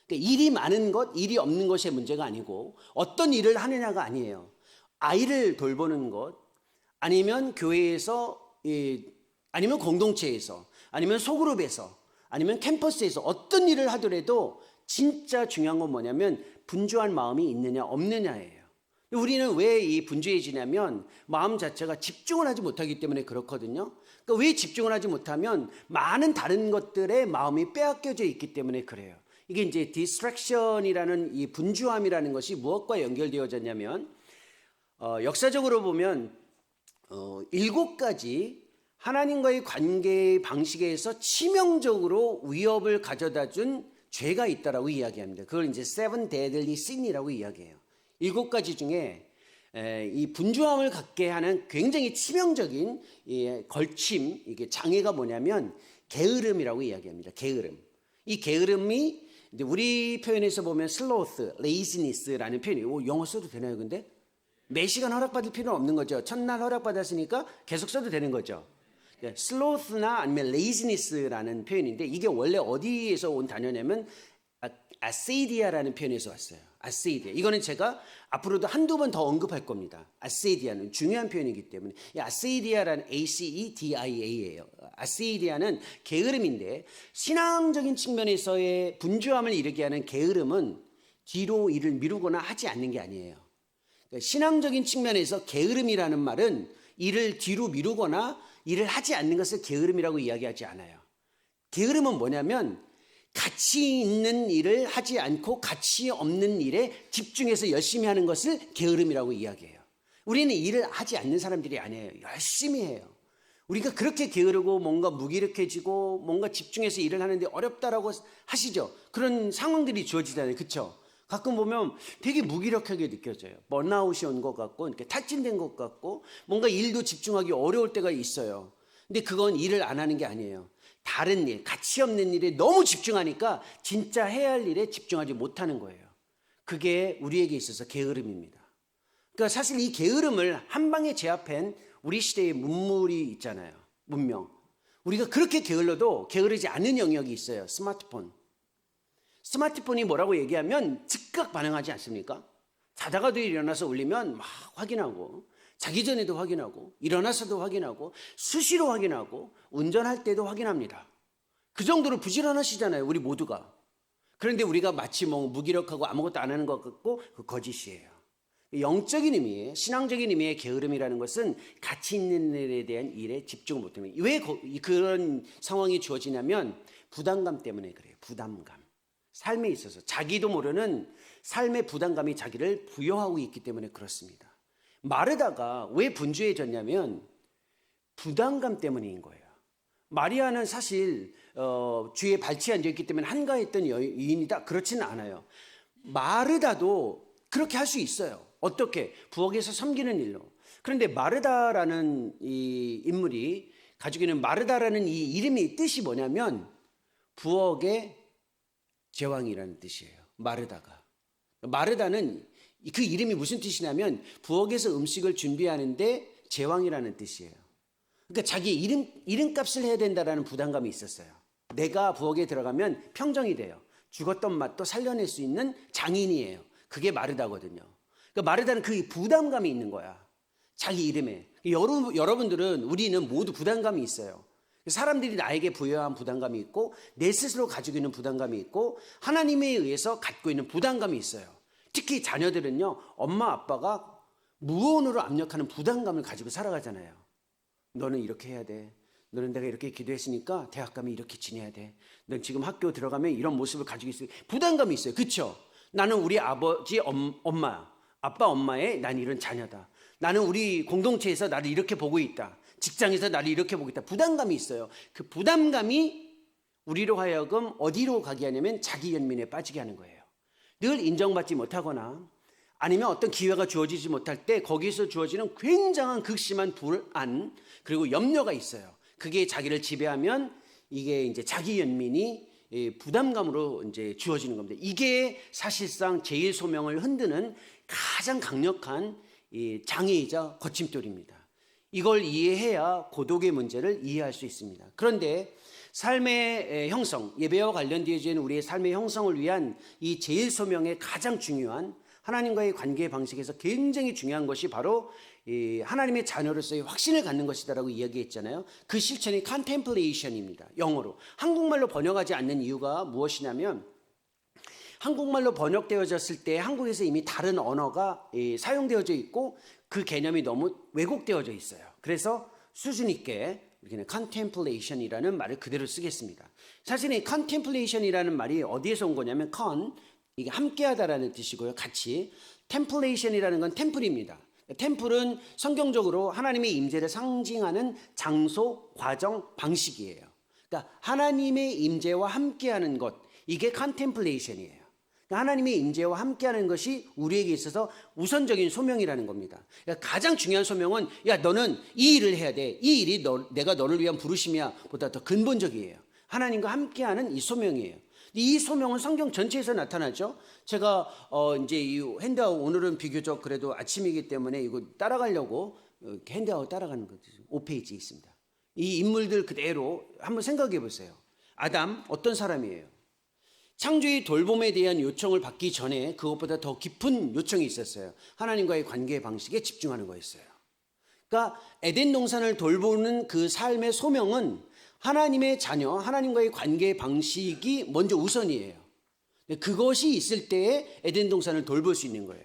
Speaker 1: 그러니까 일이 많은 것, 일이 없는 것의 문제가 아니고 어떤 일을 하느냐가 아니에요. 아이를 돌보는 것, 아니면 교회에서, 아니면 공동체에서, 아니면 소그룹에서, 아니면 캠퍼스에서 어떤 일을 하더라도 진짜 중요한 건 뭐냐면 분주한 마음이 있느냐 없느냐예요. 우리는 왜 이 분주해지냐면 마음 자체가 집중을 하지 못하기 때문에 그렇거든요. 그러니까 왜 집중을 하지 못하면 많은 다른 것들에 마음이 빼앗겨져 있기 때문에 그래요. 이게 이제 디스트랙션이라는 이 분주함이라는 것이 무엇과 연결되어졌냐면 역사적으로 보면 7가지 하나님과의 관계 방식에서 치명적으로 위협을 가져다 준 죄가 있다라고 이야기합니다. 그걸 이제 seven deadly sin이라고 이야기해요. 7가지 중에 이 분주함을 갖게 하는 굉장히 치명적인 걸침, 이게 장애가 뭐냐면 게으름이라고 이야기합니다. 게으름. 이 게으름이 이제 우리 표현에서 보면 sloth, laziness라는 표현이 영어 써도 되나요? 근데 매 시간 허락받을 필요는 없는 거죠. 첫날 허락받았으니까 계속 써도 되는 거죠. sloth나 아니면 laziness라는 표현인데 이게 원래 어디에서 온 단어냐면 아세이디아라는 표현에서 왔어요. 아세이디아. 이거는 제가 앞으로도 한두 번 더 언급할 겁니다. 아세이디아는 중요한 표현이기 때문에. 이 아세이디아라는 ACEDIA예요. 아세이디아는 게으름인데 신앙적인 측면에서의 분주함을 일으키게 하는 게으름은 뒤로 일을 미루거나 하지 않는 게 아니에요. 그러니까 신앙적인 측면에서 게으름이라는 말은 일을 뒤로 미루거나 일을 하지 않는 것을 게으름이라고 이야기하지 않아요. 게으름은 뭐냐면 가치 있는 일을 하지 않고 가치 없는 일에 집중해서 열심히 하는 것을 게으름이라고 이야기해요. 우리는 일을 하지 않는 사람들이 아니에요. 열심히 해요. 우리가 그렇게 게으르고 뭔가 무기력해지고 뭔가 집중해서 일을 하는데 어렵다라고 하시죠. 그런 상황들이 주어지잖아요. 그렇죠? 가끔 보면 되게 무기력하게 느껴져요. 번아웃이 온 것 같고 이렇게 탈진된 것 같고 뭔가 일도 집중하기 어려울 때가 있어요. 근데 그건 일을 안 하는 게 아니에요. 다른 일, 가치 없는 일에 너무 집중하니까 진짜 해야 할 일에 집중하지 못하는 거예요. 그게 우리에게 있어서 게으름입니다. 그러니까 사실 이 게으름을 한 방에 제압한 우리 시대의 문물이 있잖아요. 문명. 우리가 그렇게 게을러도 게으르지 않은 영역이 있어요. 스마트폰. 스마트폰이 뭐라고 얘기하면 즉각 반응하지 않습니까? 자다가도 일어나서 울리면 막 확인하고, 자기 전에도 확인하고, 일어나서도 확인하고, 수시로 확인하고, 운전할 때도 확인합니다. 그 정도로 부지런하시잖아요, 우리 모두가. 그런데 우리가 마치 뭐 무기력하고 아무것도 안 하는 것 같고 그 거짓이에요. 영적인 의미의, 신앙적인 의미의 게으름이라는 것은 가치 있는 일에 대한 일에 집중을 못하면, 왜 그런 상황이 주어지냐면 부담감 때문에 그래요. 부담감. 삶에 있어서 자기도 모르는 삶의 부담감이 자기를 부여하고 있기 때문에 그렇습니다. 마르다가 왜 분주해졌냐면 부담감 때문인 거예요. 마리아는 사실 주의 발치에 앉아있기 때문에 한가했던 여인이다, 그렇지는 않아요. 마르다도 그렇게 할 수 있어요. 어떻게? 부엌에서 섬기는 일로. 그런데 마르다라는 이 인물이 가지고 있는 마르다라는 이 이름의 뜻이 뭐냐면 부엌의 제왕이라는 뜻이에요. 마르다가. 마르다는 그 이름이 무슨 뜻이냐면 부엌에서 음식을 준비하는데 제왕이라는 뜻이에요. 그러니까 자기 이름값을 해야 된다라는 부담감이 있었어요. 내가 부엌에 들어가면 평정이 돼요. 죽었던 맛도 살려낼 수 있는 장인이에요. 그게 마르다거든요. 그러니까 마르다는 그 부담감이 있는 거야. 자기 이름에. 여러분들은, 우리는 모두 부담감이 있어요. 사람들이 나에게 부여한 부담감이 있고 내 스스로 가지고 있는 부담감이 있고 하나님에 의해서 갖고 있는 부담감이 있어요. 특히 자녀들은요, 엄마 아빠가 무언으로 압력하는 부담감을 가지고 살아가잖아요. 너는 이렇게 해야 돼. 너는 내가 이렇게 기도했으니까 대학 가면 이렇게 지내야 돼. 넌 지금 학교 들어가면 이런 모습을 가지고 있어요. 부담감이 있어요. 그렇죠? 나는 우리 아버지 엄마, 아빠 엄마의 난 이런 자녀다. 나는 우리 공동체에서 나를 이렇게 보고 있다. 직장에서 나를 이렇게 보고 있다. 부담감이 있어요. 그 부담감이 우리로 하여금 어디로 가게 하냐면 자기 연민에 빠지게 하는 거예요. 늘 인정받지 못하거나 아니면 어떤 기회가 주어지지 못할 때 거기서 주어지는 굉장한 극심한 불안, 그리고 염려가 있어요. 그게 자기를 지배하면 이게 이제 자기 연민이 부담감으로 이제 주어지는 겁니다. 이게 사실상 제일 소명을 흔드는 가장 강력한 장애이자 거침돌입니다. 이걸 이해해야 고독의 문제를 이해할 수 있습니다. 그런데 삶의 형성, 예배와 관련되어진 우리의 삶의 형성을 위한 이 제일 소명의 가장 중요한 하나님과의 관계 방식에서 굉장히 중요한 것이 바로 하나님의 자녀로서의 확신을 갖는 것이다라고 이야기했잖아요. 그 실천이 contemplation입니다. 영어로. 한국말로 번역하지 않는 이유가 무엇이냐면 한국말로 번역되어졌을 때 한국에서 이미 다른 언어가 사용되어져 있고 그 개념이 너무 왜곡되어져 있어요. 그래서 수준 있게 이렇게 contemplation이라는 말을 그대로 쓰겠습니다. 사실 이 contemplation이라는 말이 어디에서 온 거냐면 이게 함께하다라는 뜻이고요. 같이. templation이라는 건 템플입니다. 템플은 성경적으로 하나님의 임재를 상징하는 장소, 과정, 방식이에요. 그러니까 하나님의 임재와 함께하는 것, 이게 contemplation이에요. 하나님의 임재와 함께하는 것이 우리에게 있어서 우선적인 소명이라는 겁니다. 그러니까 가장 중요한 소명은 야, 너는 이 일을 해야 돼. 이 일이 내가 너를 위한 부르심이야 보다 더 근본적이에요. 하나님과 함께하는 이 소명이에요. 이 소명은 성경 전체에서 나타나죠. 제가 이제 이 핸드아웃, 오늘은 비교적 그래도 아침이기 때문에 이거 따라가려고 핸드아웃 따라가는 거죠. 5페이지에 있습니다. 이 인물들 그대로 한번 생각해 보세요. 아담 어떤 사람이에요? 창조의 돌봄에 대한 요청을 받기 전에 그것보다 더 깊은 요청이 있었어요. 하나님과의 관계 방식에 집중하는 거였어요. 그러니까 에덴 동산을 돌보는 그 삶의 소명은 하나님의 자녀, 하나님과의 관계 방식이 먼저 우선이에요. 그것이 있을 때에 에덴 동산을 돌볼 수 있는 거예요.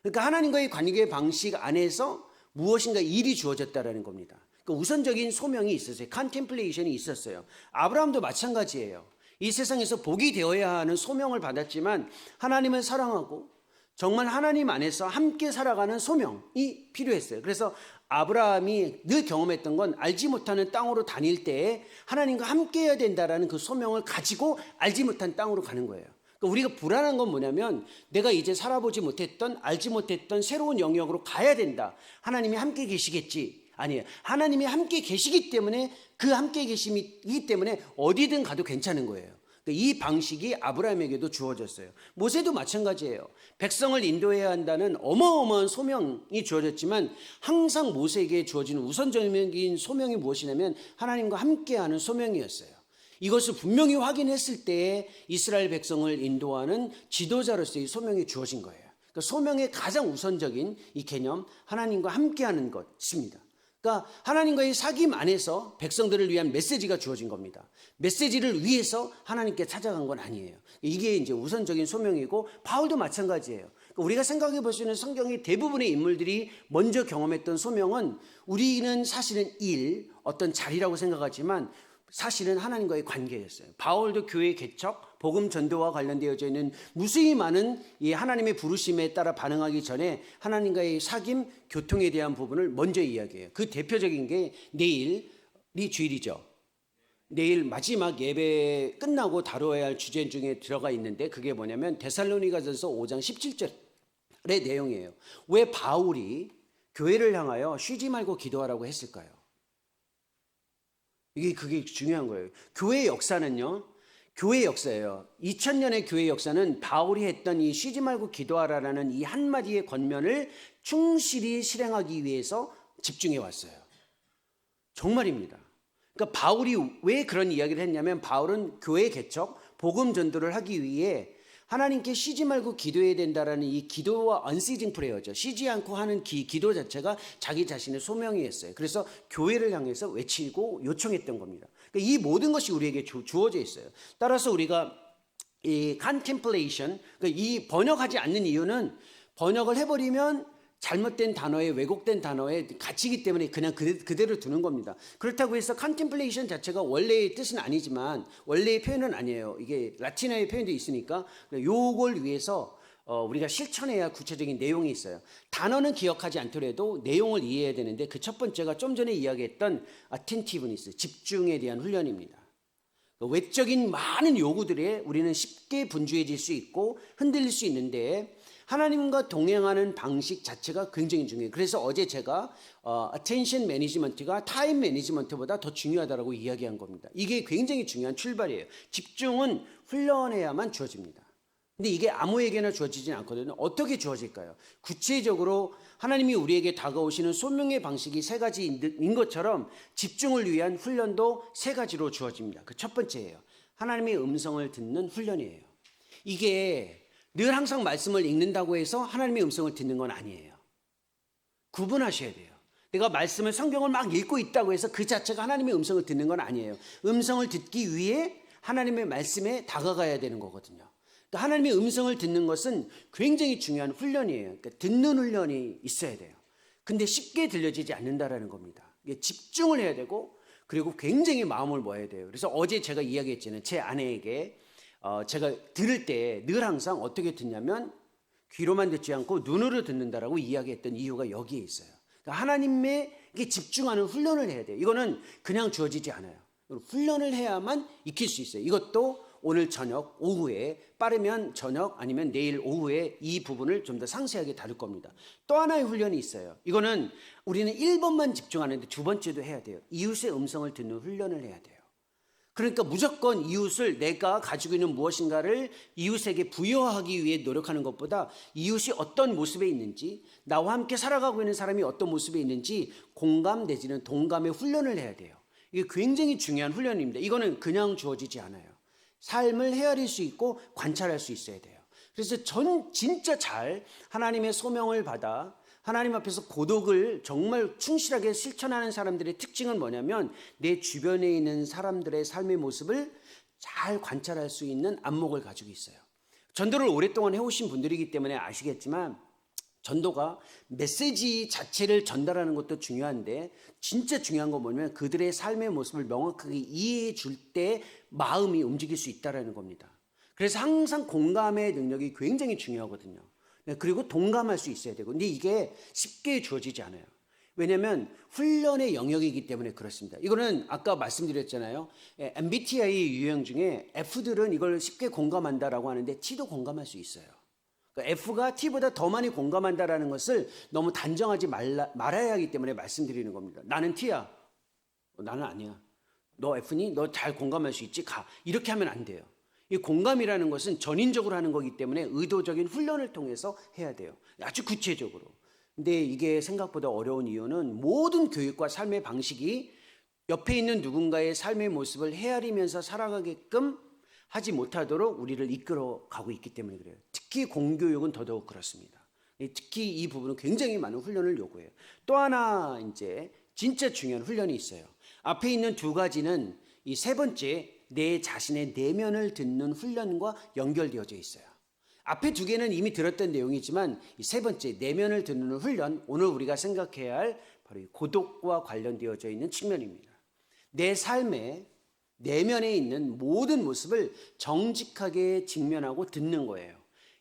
Speaker 1: 그러니까 하나님과의 관계 방식 안에서 무엇인가 일이 주어졌다라는 겁니다. 그러니까 우선적인 소명이 있었어요. 컨템플레이션이 있었어요. 아브라함도 마찬가지예요. 이 세상에서 복이 되어야 하는 소명을 받았지만 하나님을 사랑하고 정말 하나님 안에서 함께 살아가는 소명이 필요했어요. 그래서 아브라함이 늘 경험했던 건 알지 못하는 땅으로 다닐 때에 하나님과 함께 해야 된다라는 그 소명을 가지고 알지 못한 땅으로 가는 거예요. 그러니까 우리가 불안한 건 뭐냐면 내가 이제 살아보지 못했던 알지 못했던 새로운 영역으로 가야 된다. 하나님이 함께 계시겠지. 아니에요. 하나님이 함께 계시기 때문에 그 함께 계심이기 때문에 어디든 가도 괜찮은 거예요. 이 방식이 아브라함에게도 주어졌어요. 모세도 마찬가지예요. 백성을 인도해야 한다는 어마어마한 소명이 주어졌지만 항상 모세에게 주어지는 우선적인 소명이 무엇이냐면 하나님과 함께하는 소명이었어요. 이것을 분명히 확인했을 때에 이스라엘 백성을 인도하는 지도자로서의 소명이 주어진 거예요. 그러니까 소명의 가장 우선적인 이 개념, 하나님과 함께하는 것입니다. 그러니까 하나님과의 사귐 안에서 백성들을 위한 메시지가 주어진 겁니다. 메시지를 위해서 하나님께 찾아간 건 아니에요. 이게 이제 우선적인 소명이고 바울도 마찬가지예요. 그러니까 우리가 생각해 볼 수 있는 성경의 대부분의 인물들이 먼저 경험했던 소명은 우리는 사실은 어떤 자리라고 생각하지만 사실은 하나님과의 관계였어요. 바울도 교회 개척, 복음 전도와 관련되어져 있는 무수히 많은 이 하나님의 부르심에 따라 반응하기 전에 하나님과의 사귐, 교통에 대한 부분을 먼저 이야기해요. 그 대표적인 게 내일이 주일이죠. 내일 마지막 예배 끝나고 다루어야 할 주제 중에 들어가 있는데 그게 뭐냐면 데살로니가전서 5장 17절의 내용이에요. 왜 바울이 교회를 향하여 쉬지 말고 기도하라고 했을까요? 그게 중요한 거예요. 교회의 역사는요, 교회의 역사예요. 2000년의 교회의 역사는 바울이 했던 이 쉬지 말고 기도하라라는 이 한마디의 권면을 충실히 실행하기 위해서 집중해 왔어요. 정말입니다. 그러니까 바울이 왜 그런 이야기를 했냐면 바울은 교회 개척, 복음 전도를 하기 위해 하나님께 쉬지 말고 기도해야 된다라는 이 기도와 언시즌 프레어죠. 쉬지 않고 하는 기도 자체가 자기 자신의 소명이었어요. 그래서 교회를 향해서 외치고 요청했던 겁니다. 그러니까 이 모든 것이 우리에게 주어져 있어요. 따라서 우리가 이 contemplation, 그러니까 이 번역하지 않는 이유는 번역을 해버리면 잘못된 단어에 왜곡된 단어에 갇히기 때문에 그냥 그대로 두는 겁니다. 그렇다고 해서 contemplation 자체가 원래의 뜻은 아니지만 원래의 표현은 아니에요. 이게 라틴어의 표현도 있으니까 요걸 위해서 우리가 실천해야 구체적인 내용이 있어요. 단어는 기억하지 않더라도 내용을 이해해야 되는데 그 첫 번째가 좀 전에 이야기했던 attentiveness, 집중에 대한 훈련입니다. 외적인 많은 요구들에 우리는 쉽게 분주해질 수 있고 흔들릴 수 있는데 하나님과 동행하는 방식 자체가 굉장히 중요해요. 그래서 어제 제가 attention management가 time management보다 더 중요하다고 이야기한 겁니다. 이게 굉장히 중요한 출발이에요. 집중은 훈련해야만 주어집니다. 근데 이게 아무에게나 주어지진 않거든요. 어떻게 주어질까요? 구체적으로 하나님이 우리에게 다가오시는 소명의 방식이 세 가지인 것처럼 집중을 위한 훈련도 세 가지로 주어집니다. 그 첫 번째예요. 하나님의 음성을 듣는 훈련이에요. 이게 늘 항상 말씀을 읽는다고 해서 하나님의 음성을 듣는 건 아니에요. 구분하셔야 돼요. 내가 말씀을 성경을 막 읽고 있다고 해서 그 자체가 하나님의 음성을 듣는 건 아니에요. 음성을 듣기 위해 하나님의 말씀에 다가가야 되는 거거든요. 그러니까 하나님의 음성을 듣는 것은 굉장히 중요한 훈련이에요. 그러니까 듣는 훈련이 있어야 돼요. 근데 쉽게 들려지지 않는다라는 겁니다. 집중을 해야 되고 그리고 굉장히 마음을 모아야 돼요. 그래서 어제 제가 이야기했잖아요. 제 아내에게 제가 들을 때 늘 항상 어떻게 듣냐면 귀로만 듣지 않고 눈으로 듣는다라고 이야기했던 이유가 여기에 있어요. 그러니까 하나님에게 집중하는 훈련을 해야 돼요. 이거는 그냥 주어지지 않아요. 훈련을 해야만 익힐 수 있어요. 이것도 오늘 저녁 오후에 빠르면 저녁 아니면 내일 오후에 이 부분을 좀 더 상세하게 다룰 겁니다. 또 하나의 훈련이 있어요. 이거는 우리는 1번만 집중하는데 두 번째도 해야 돼요. 이웃의 음성을 듣는 훈련을 해야 돼요. 그러니까 무조건 이웃을 내가 가지고 있는 무엇인가를 이웃에게 부여하기 위해 노력하는 것보다 이웃이 어떤 모습에 있는지 나와 함께 살아가고 있는 사람이 어떤 모습에 있는지 공감 내지는 동감의 훈련을 해야 돼요. 이게 굉장히 중요한 훈련입니다. 이거는 그냥 주어지지 않아요. 삶을 헤아릴 수 있고 관찰할 수 있어야 돼요. 그래서 전 진짜 잘 하나님의 소명을 받아 하나님 앞에서 고독을 정말 충실하게 실천하는 사람들의 특징은 뭐냐면 내 주변에 있는 사람들의 삶의 모습을 잘 관찰할 수 있는 안목을 가지고 있어요. 전도를 오랫동안 해오신 분들이기 때문에 아시겠지만 전도가 메시지 자체를 전달하는 것도 중요한데 진짜 중요한 건 뭐냐면 그들의 삶의 모습을 명확하게 이해해 줄 때 마음이 움직일 수 있다는 겁니다. 그래서 항상 공감의 능력이 굉장히 중요하거든요. 그리고 동감할 수 있어야 되고, 근데 이게 쉽게 주어지지 않아요. 왜냐하면 훈련의 영역이기 때문에 그렇습니다. 이거는 아까 말씀드렸잖아요. MBTI 유형 중에 F들은 이걸 쉽게 공감한다라고 하는데 T도 공감할 수 있어요. 그러니까 F가 T보다 더 많이 공감한다라는 것을 너무 단정하지 말아야 하기 때문에 말씀드리는 겁니다. 나는 T야. 나는 아니야. 너 F니? 너 잘 공감할 수 있지? 가. 이렇게 하면 안 돼요. 이 공감이라는 것은 전인적으로 하는 거기 때문에 의도적인 훈련을 통해서 해야 돼요. 아주 구체적으로. 근데 이게 생각보다 어려운 이유는 모든 교육과 삶의 방식이 옆에 있는 누군가의 삶의 모습을 헤아리면서 살아가게끔 하지 못하도록 우리를 이끌어 가고 있기 때문에 그래요. 특히 공교육은 더더욱 그렇습니다. 특히 이 부분은 굉장히 많은 훈련을 요구해요. 또 하나 이제 진짜 중요한 훈련이 있어요. 앞에 있는 두 가지는 이 세 번째 내 자신의 내면을 듣는 훈련과 연결되어져 있어요. 앞에 두 개는 이미 들었던 내용이지만 이 세 번째 내면을 듣는 훈련, 오늘 우리가 생각해야 할 바로 이 고독과 관련되어져 있는 측면입니다. 내 삶의 내면에 있는 모든 모습을 정직하게 직면하고 듣는 거예요.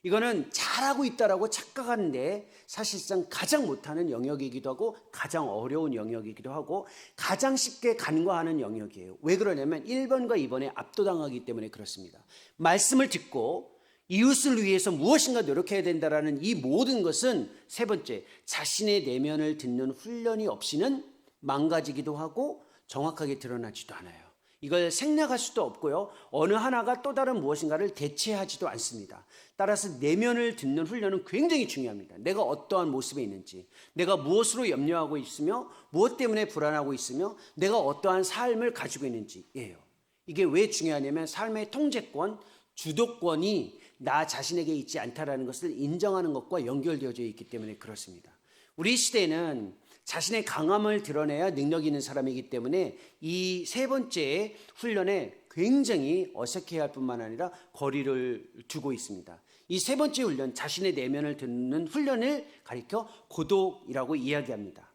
Speaker 1: 이거는 잘하고 있다라고 착각하는데 사실상 가장 못하는 영역이기도 하고 가장 어려운 영역이기도 하고 가장 쉽게 간과하는 영역이에요. 왜 그러냐면 1번과 2번에 압도당하기 때문에 그렇습니다. 말씀을 듣고 이웃을 위해서 무엇인가 노력해야 된다라는 이 모든 것은 세 번째, 자신의 내면을 듣는 훈련이 없이는 망가지기도 하고 정확하게 드러나지도 않아요. 이걸 생략할 수도 없고요. 어느 하나가 또 다른 무엇인가를 대체하지도 않습니다. 따라서 내면을 듣는 훈련은 굉장히 중요합니다. 내가 어떠한 모습에 있는지, 내가 무엇으로 염려하고 있으며 무엇 때문에 불안하고 있으며 내가 어떠한 삶을 가지고 있는지예요. 이게 왜 중요하냐면 삶의 통제권, 주도권이 나 자신에게 있지 않다라는 것을 인정하는 것과 연결되어져 있기 때문에 그렇습니다. 우리 시대는 자신의 강함을 드러내야 능력 있는 사람이기 때문에 이 세 번째 훈련에 굉장히 어색해야 할 뿐만 아니라 거리를 두고 있습니다. 이 세 번째 훈련, 자신의 내면을 듣는 훈련을 가리켜 고독이라고 이야기합니다.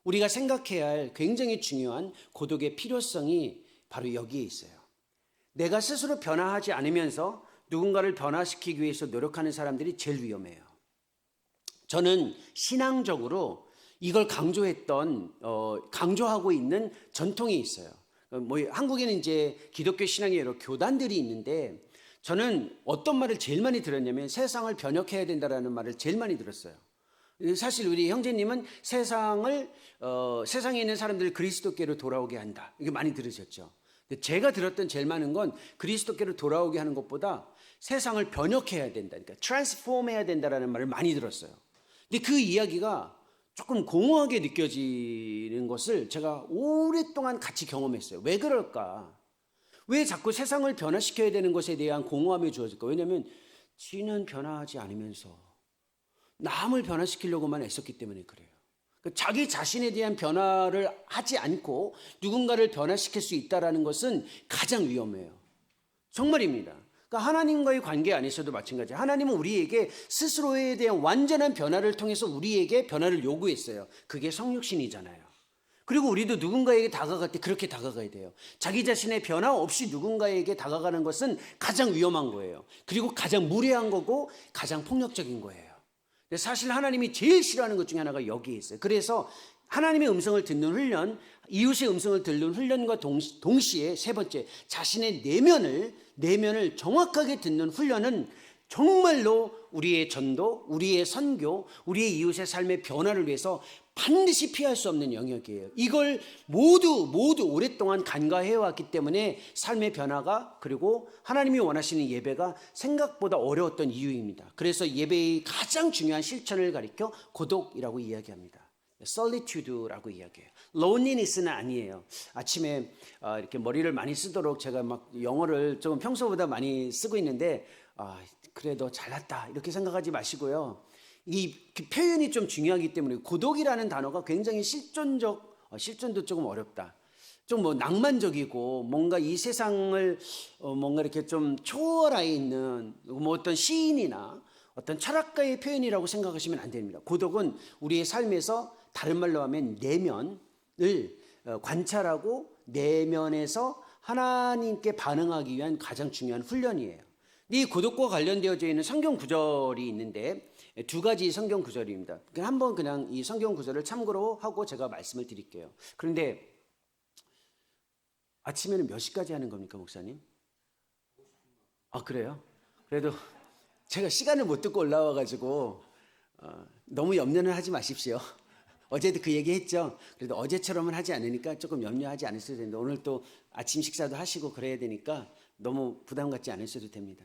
Speaker 1: 우리가 생각해야 할 굉장히 중요한 고독의 필요성이 바로 여기에 있어요. 내가 스스로 변화하지 않으면서 누군가를 변화시키기 위해서 노력하는 사람들이 제일 위험해요. 저는 신앙적으로 이걸 강조하고 있는 전통이 있어요. 한국에는 이제 기독교 신앙의 여러 교단들이 있는데 저는 어떤 말을 제일 많이 들었냐면 세상을 변혁해야 된다라는 말을 제일 많이 들었어요. 사실 우리 형제님은 세상에 있는 사람들을 그리스도께로 돌아오게 한다. 이게 많이 들으셨죠. 제가 들었던 제일 많은 건 그리스도께로 돌아오게 하는 것보다 세상을 변혁해야 된다. 그러니까 트랜스폼해야 된다라는 말을 많이 들었어요. 근데 그 이야기가 조금 공허하게 느껴지는 것을 제가 오랫동안 같이 경험했어요. 왜 그럴까? 왜 자꾸 세상을 변화시켜야 되는 것에 대한 공허함이 주어질까? 왜냐하면 지는 변화하지 않으면서 남을 변화시키려고만 애썼기 때문에 그래요. 자기 자신에 대한 변화를 하지 않고 누군가를 변화시킬 수 있다는 것은 가장 위험해요. 정말입니다. 그러니까 하나님과의 관계 안에서도 마찬가지예요. 하나님은 우리에게 스스로에 대한 완전한 변화를 통해서 우리에게 변화를 요구했어요. 그게 성육신이잖아요. 그리고 우리도 누군가에게 다가갈 때 그렇게 다가가야 돼요. 자기 자신의 변화 없이 누군가에게 다가가는 것은 가장 위험한 거예요. 그리고 가장 무례한 거고 가장 폭력적인 거예요. 사실 하나님이 제일 싫어하는 것 중에 하나가 여기에 있어요. 그래서 하나님의 음성을 듣는 훈련, 이웃의 음성을 듣는 훈련과 동시에 세 번째, 자신의 내면을 정확하게 듣는 훈련은 정말로 우리의 전도, 우리의 선교, 우리의 이웃의 삶의 변화를 위해서 반드시 피할 수 없는 영역이에요. 이걸 모두 오랫동안 간과해왔기 때문에 삶의 변화가 그리고 하나님이 원하시는 예배가 생각보다 어려웠던 이유입니다. 그래서 예배의 가장 중요한 실천을 가리켜 고독이라고 이야기합니다. solitude라고 이야기해요. loneliness는 아니에요. 아침에 이렇게 머리를 많이 쓰도록 제가 막 영어를 좀 평소보다 많이 쓰고 있는데 그래도 잘났다 이렇게 생각하지 마시고요. 이 표현이 좀 중요하기 때문에 고독이라는 단어가 굉장히 실존도 조금 어렵다. 좀 낭만적이고 뭔가 이 세상을 뭔가 이렇게 좀 초월해 있는 어떤 시인이나 어떤 철학가의 표현이라고 생각하시면 안 됩니다. 고독은 우리의 삶에서 다른 말로 하면 내면을 관찰하고 내면에서 하나님께 반응하기 위한 가장 중요한 훈련이에요. 이 고독과 관련되어져 있는 성경 구절이 있는데 두 가지 성경 구절입니다. 한번 그냥 이 성경 구절을 참고로 하고 제가 말씀을 드릴게요. 그런데 아침에는 몇 시까지 하는 겁니까, 목사님? 아, 그래요? 그래도 제가 시간을 못 듣고 올라와가지고 너무 염려는 하지 마십시오. 어제도 그 얘기 했죠. 그래도 어제처럼은 하지 않으니까 조금 염려하지 않으셔도 됩니다. 오늘 또 아침 식사도 하시고 그래야 되니까 너무 부담 갖지 않으셔도 됩니다.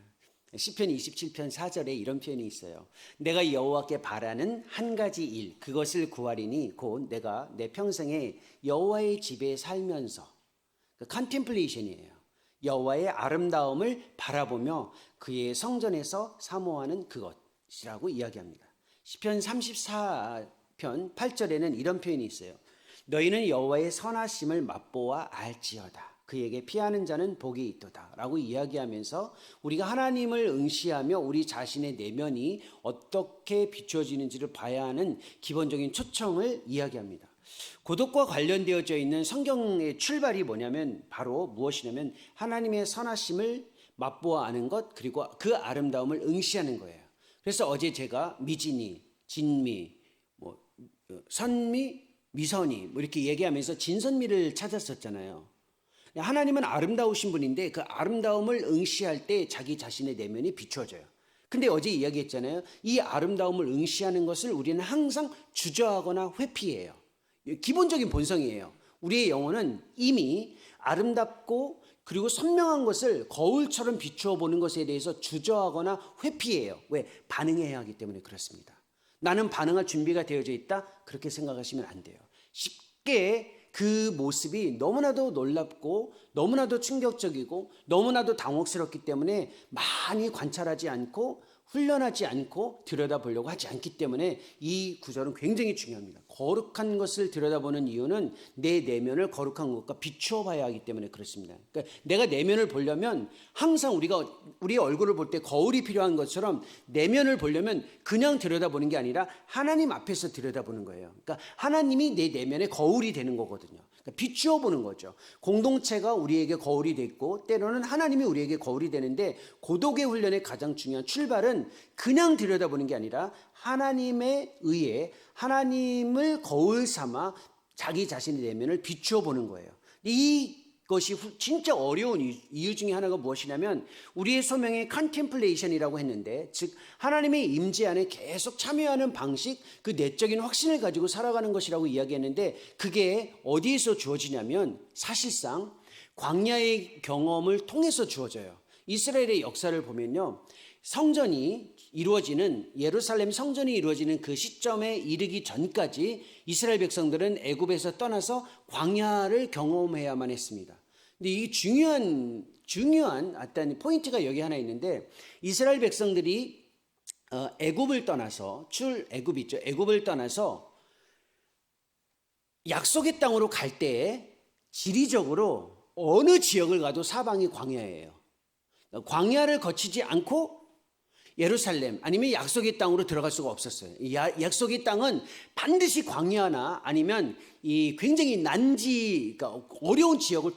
Speaker 1: 시편 27편 4절에 이런 표현이 있어요. 내가 여호와께 바라는 한 가지 일, 그것을 구하리니 곧 내가 내 평생에 여호와의 집에 살면서, 컨템플레이션이에요. 여호와의 아름다움을 바라보며 그의 성전에서 사모하는 그것이라고 이야기합니다. 시편 34편 8절에는 이런 표현이 있어요. 너희는 여호와의 선하심을 맛보아 알지어다. 그에게 피하는 자는 복이 있도다 라고 이야기하면서 우리가 하나님을 응시하며 우리 자신의 내면이 어떻게 비추어지는지를 봐야 하는 기본적인 초청을 이야기합니다. 고독과 관련되어져 있는 성경의 출발이 뭐냐면 바로 무엇이냐면 하나님의 선하심을 맛보아 아는 것, 그리고 그 아름다움을 응시하는 거예요. 그래서 어제 제가 미진이, 진미, 선미, 미선이 이렇게 얘기하면서 진선미를 찾았었잖아요. 하나님은 아름다우신 분인데 그 아름다움을 응시할 때 자기 자신의 내면이 비추어져요. 근데 어제 이야기했잖아요. 이 아름다움을 응시하는 것을 우리는 항상 주저하거나 회피해요. 기본적인 본성이에요. 우리의 영혼은 이미 아름답고 그리고 선명한 것을 거울처럼 비추어 보는 것에 대해서 주저하거나 회피해요. 왜? 반응해야 하기 때문에 그렇습니다. 나는 반응할 준비가 되어져 있다? 그렇게 생각하시면 안 돼요. 쉽게 그 모습이 너무나도 놀랍고 너무나도 충격적이고 너무나도 당혹스럽기 때문에 많이 관찰하지 않고 훈련하지 않고 들여다보려고 하지 않기 때문에 이 구절은 굉장히 중요합니다. 거룩한 것을 들여다보는 이유는 내 내면을 거룩한 것과 비추어 봐야 하기 때문에 그렇습니다. 그러니까 내가 내면을 보려면 항상 우리가 우리의 얼굴을 볼 때 거울이 필요한 것처럼 내면을 보려면 그냥 들여다보는 게 아니라 하나님 앞에서 들여다보는 거예요. 그러니까 하나님이 내 내면의 거울이 되는 거거든요. 그러니까 비추어 보는 거죠. 공동체가 우리에게 거울이 됐고 때로는 하나님이 우리에게 거울이 되는데 고독의 훈련의 가장 중요한 출발은 그냥 들여다보는 게 아니라 하나님에 의해 하나님을 거울 삼아 자기 자신의 내면을 비추어 보는 거예요. 이것이 진짜 어려운 이유 중에 하나가 무엇이냐면 우리의 소명의 컨템플레이션이라고 했는데 즉 하나님의 임재 안에 계속 참여하는 방식, 그 내적인 확신을 가지고 살아가는 것이라고 이야기했는데 그게 어디에서 주어지냐면 사실상 광야의 경험을 통해서 주어져요. 이스라엘의 역사를 보면요. 성전이 이루어지는 예루살렘 성전이 이루어지는 그 시점에 이르기 전까지 이스라엘 백성들은 애굽에서 떠나서 광야를 경험해야만 했습니다. 근데 이 중요한 어떤 포인트가 여기 하나 있는데 이스라엘 백성들이 애굽을 떠나서 출애굽 있죠. 애굽을 떠나서 약속의 땅으로 갈 때에 지리적으로 어느 지역을 가도 사방이 광야예요. 광야를 거치지 않고 예루살렘 아니면 약속의 땅으로 들어갈 수가 없었어요. 약속의 땅은 반드시 광야나 아니면 이 굉장히 난지, 그러니까 어려운 지역을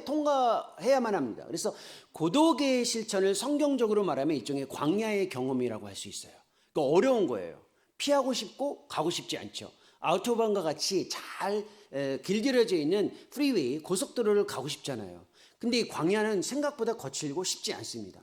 Speaker 1: 통과해야만 합니다. 그래서 고독의 실천을 성경적으로 말하면 일종의 광야의 경험이라고 할 수 있어요. 그러니까 어려운 거예요. 피하고 싶고 가고 싶지 않죠. 아우토반과 같이 잘 길들여져 있는 프리웨이, 고속도로를 가고 싶잖아요. 근데 이 광야는 생각보다 거칠고 쉽지 않습니다.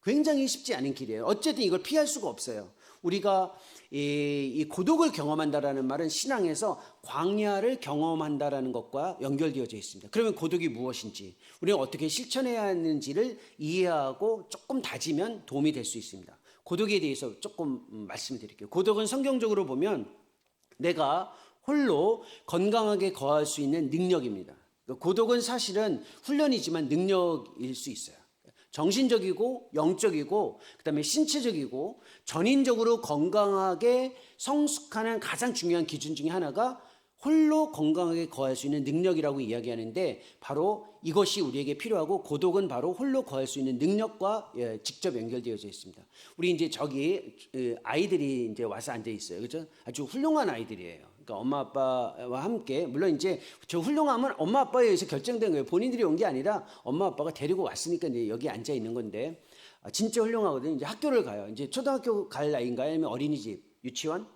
Speaker 1: 굉장히 쉽지 않은 길이에요. 어쨌든 이걸 피할 수가 없어요. 우리가 이 고독을 경험한다라는 말은 신앙에서 광야를 경험한다라는 것과 연결되어져 있습니다. 그러면 고독이 무엇인지, 우리는 어떻게 실천해야 하는지를 이해하고 조금 다지면 도움이 될 수 있습니다. 고독에 대해서 조금 말씀드릴게요. 고독은 성경적으로 보면 내가 홀로 건강하게 거할 수 있는 능력입니다. 고독은 사실은 훈련이지만 능력일 수 있어요. 정신적이고 영적이고 그다음에 신체적이고 전인적으로 건강하게 성숙하는 가장 중요한 기준 중에 하나가 홀로 건강하게 거할 수 있는 능력이라고 이야기하는데 바로 이것이 우리에게 필요하고 고독은 바로 홀로 거할 수 있는 능력과 직접 연결되어져 있습니다. 우리 이제 저기 아이들이 이제 와서 앉아 있어요. 그렇죠? 아주 훌륭한 아이들이에요. 그러니까 엄마 아빠와 함께 물론 이제 저 훌륭함은 엄마 아빠에 의해서 결정된 거예요. 본인들이 온 게 아니라 엄마 아빠가 데리고 왔으니까 이제 여기 앉아 있는 건데 진짜 훌륭하거든요. 이제 학교를 가요. 이제 초등학교 갈 나이인가요? 아니면 어린이집, 유치원?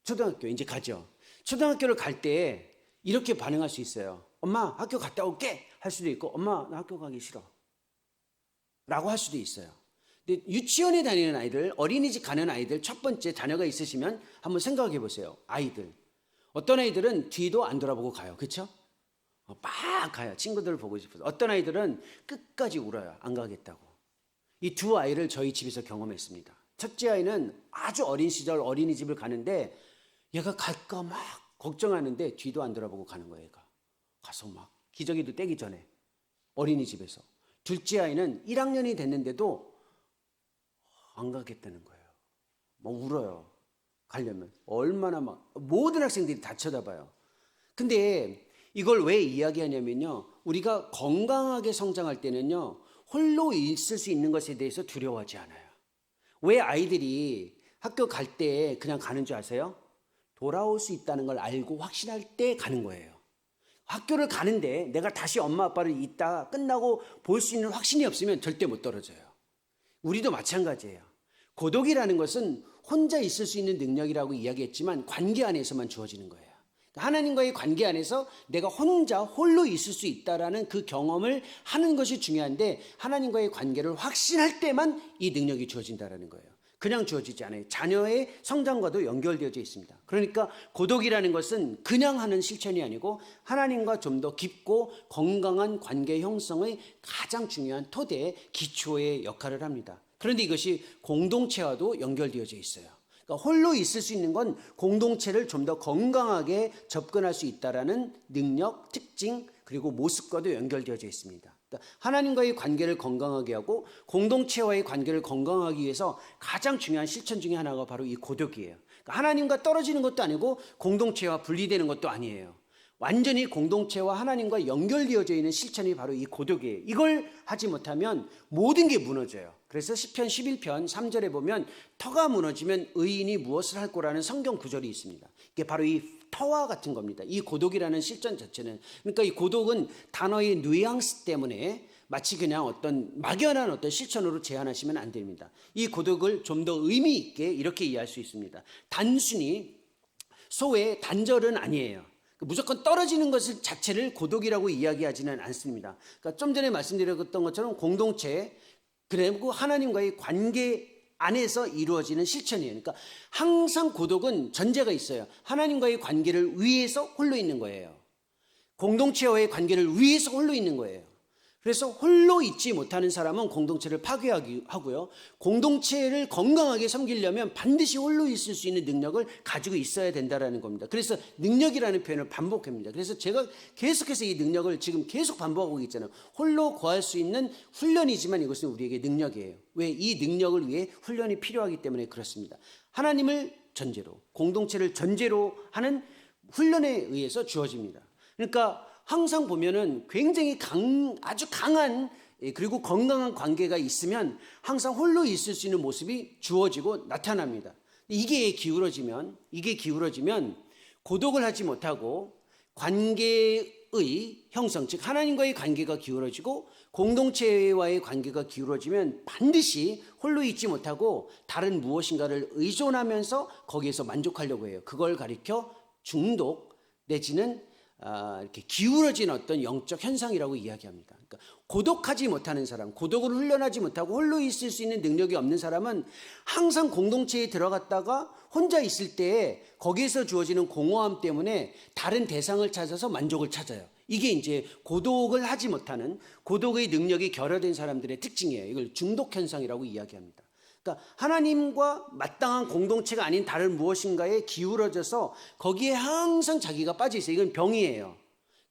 Speaker 1: 초등학교 이제 가죠. 초등학교를 갈 때 이렇게 반응할 수 있어요. 엄마 학교 갔다 올게 할 수도 있고 엄마 나 학교 가기 싫어 라고 할 수도 있어요. 근데 유치원에 다니는 아이들, 어린이집 가는 아이들 첫 번째 자녀가 있으시면 한번 생각해 보세요. 아이들 어떤 아이들은 뒤도 안 돌아보고 가요. 그렇죠? 막 가요. 친구들을 보고 싶어서. 어떤 아이들은 끝까지 울어요. 안 가겠다고. 이 두 아이를 저희 집에서 경험했습니다. 첫째 아이는 아주 어린 시절 어린이집을 가는데 얘가 갈까 막 걱정하는데 뒤도 안 돌아보고 가는 거예요. 얘가 가서 막 기저귀도 떼기 전에 어린이집에서. 둘째 아이는 1학년이 됐는데도 안 가겠다는 거예요. 막 울어요. 가려면 얼마나 막 모든 학생들이 다 쳐다봐요. 근데 이걸 왜 이야기하냐면요, 우리가 건강하게 성장할 때는요 홀로 있을 수 있는 것에 대해서 두려워하지 않아요. 왜 아이들이 학교 갈 때 그냥 가는 줄 아세요? 돌아올 수 있다는 걸 알고 확신할 때 가는 거예요. 학교를 가는데 내가 다시 엄마 아빠를 있다 끝나고 볼 수 있는 확신이 없으면 절대 못 떨어져요. 우리도 마찬가지예요. 고독이라는 것은 혼자 있을 수 있는 능력이라고 이야기했지만 관계 안에서만 주어지는 거예요. 하나님과의 관계 안에서 내가 혼자 홀로 있을 수 있다라는 그 경험을 하는 것이 중요한데 하나님과의 관계를 확신할 때만 이 능력이 주어진다라는 거예요. 그냥 주어지지 않아요. 자녀의 성장과도 연결되어져 있습니다. 그러니까 고독이라는 것은 그냥 하는 실천이 아니고 하나님과 좀 더 깊고 건강한 관계 형성의 가장 중요한 토대, 기초의 역할을 합니다. 그런데 이것이 공동체와도 연결되어져 있어요. 그러니까 홀로 있을 수 있는 건 공동체를 좀 더 건강하게 접근할 수 있다라는 능력, 특징, 그리고 모습과도 연결되어져 있습니다. 그러니까 하나님과의 관계를 건강하게 하고 공동체와의 관계를 건강하기 위해서 가장 중요한 실천 중에 하나가 바로 이 고독이에요. 그러니까 하나님과 떨어지는 것도 아니고 공동체와 분리되는 것도 아니에요. 완전히 공동체와 하나님과 연결되어져 있는 실천이 바로 이 고독이에요. 이걸 하지 못하면 모든 게 무너져요. 그래서 시편 11편 3절에 보면 터가 무너지면 의인이 무엇을 할 거라는 성경 구절이 있습니다. 이게 바로 이 터와 같은 겁니다. 이 고독이라는 실천 자체는. 그러니까 이 고독은 단어의 뉘앙스 때문에 마치 그냥 어떤 막연한 어떤 실천으로 제한하시면 안 됩니다. 이 고독을 좀 더 의미 있게 이렇게 이해할 수 있습니다. 단순히 소외, 단절은 아니에요. 무조건 떨어지는 것을 자체를 고독이라고 이야기하지는 않습니다. 그러니까 좀 전에 말씀드렸던 것처럼 공동체, 그리고 하나님과의 관계 안에서 이루어지는 실천이에요. 그러니까 항상 고독은 전제가 있어요. 하나님과의 관계를 위해서 홀로 있는 거예요. 공동체와의 관계를 위해서 홀로 있는 거예요. 그래서 홀로 있지 못하는 사람은 공동체를 파괴하고요. 공동체를 건강하게 섬기려면 반드시 홀로 있을 수 있는 능력을 가지고 있어야 된다는 겁니다. 그래서 능력이라는 표현을 반복합니다. 그래서 제가 계속해서 이 능력을 지금 계속 반복하고 있잖아요. 홀로 거할 수 있는 훈련이지만 이것은 우리에게 능력이에요. 왜? 이 능력을 위해 훈련이 필요하기 때문에 그렇습니다. 하나님을 전제로, 공동체를 전제로 하는 훈련에 의해서 주어집니다. 그러니까 항상 보면은 굉장히 아주 강한 그리고 건강한 관계가 있으면 항상 홀로 있을 수 있는 모습이 주어지고 나타납니다. 이게 기울어지면 고독을 하지 못하고 관계의 형성, 즉 하나님과의 관계가 기울어지고 공동체와의 관계가 기울어지면 반드시 홀로 있지 못하고 다른 무엇인가를 의존하면서 거기에서 만족하려고 해요. 그걸 가리켜 중독 내지는 이렇게 기울어진 어떤 영적 현상이라고 이야기합니다. 그러니까 고독하지 못하는 사람, 고독을 훈련하지 못하고 홀로 있을 수 있는 능력이 없는 사람은 항상 공동체에 들어갔다가 혼자 있을 때 거기에서 주어지는 공허함 때문에 다른 대상을 찾아서 만족을 찾아요. 이게 이제 고독을 하지 못하는, 고독의 능력이 결여된 사람들의 특징이에요. 이걸 중독 현상이라고 이야기합니다. 그러니까 하나님과 마땅한 공동체가 아닌 다른 무엇인가에 기울어져서 거기에 항상 자기가 빠져 있어요. 이건 병이에요.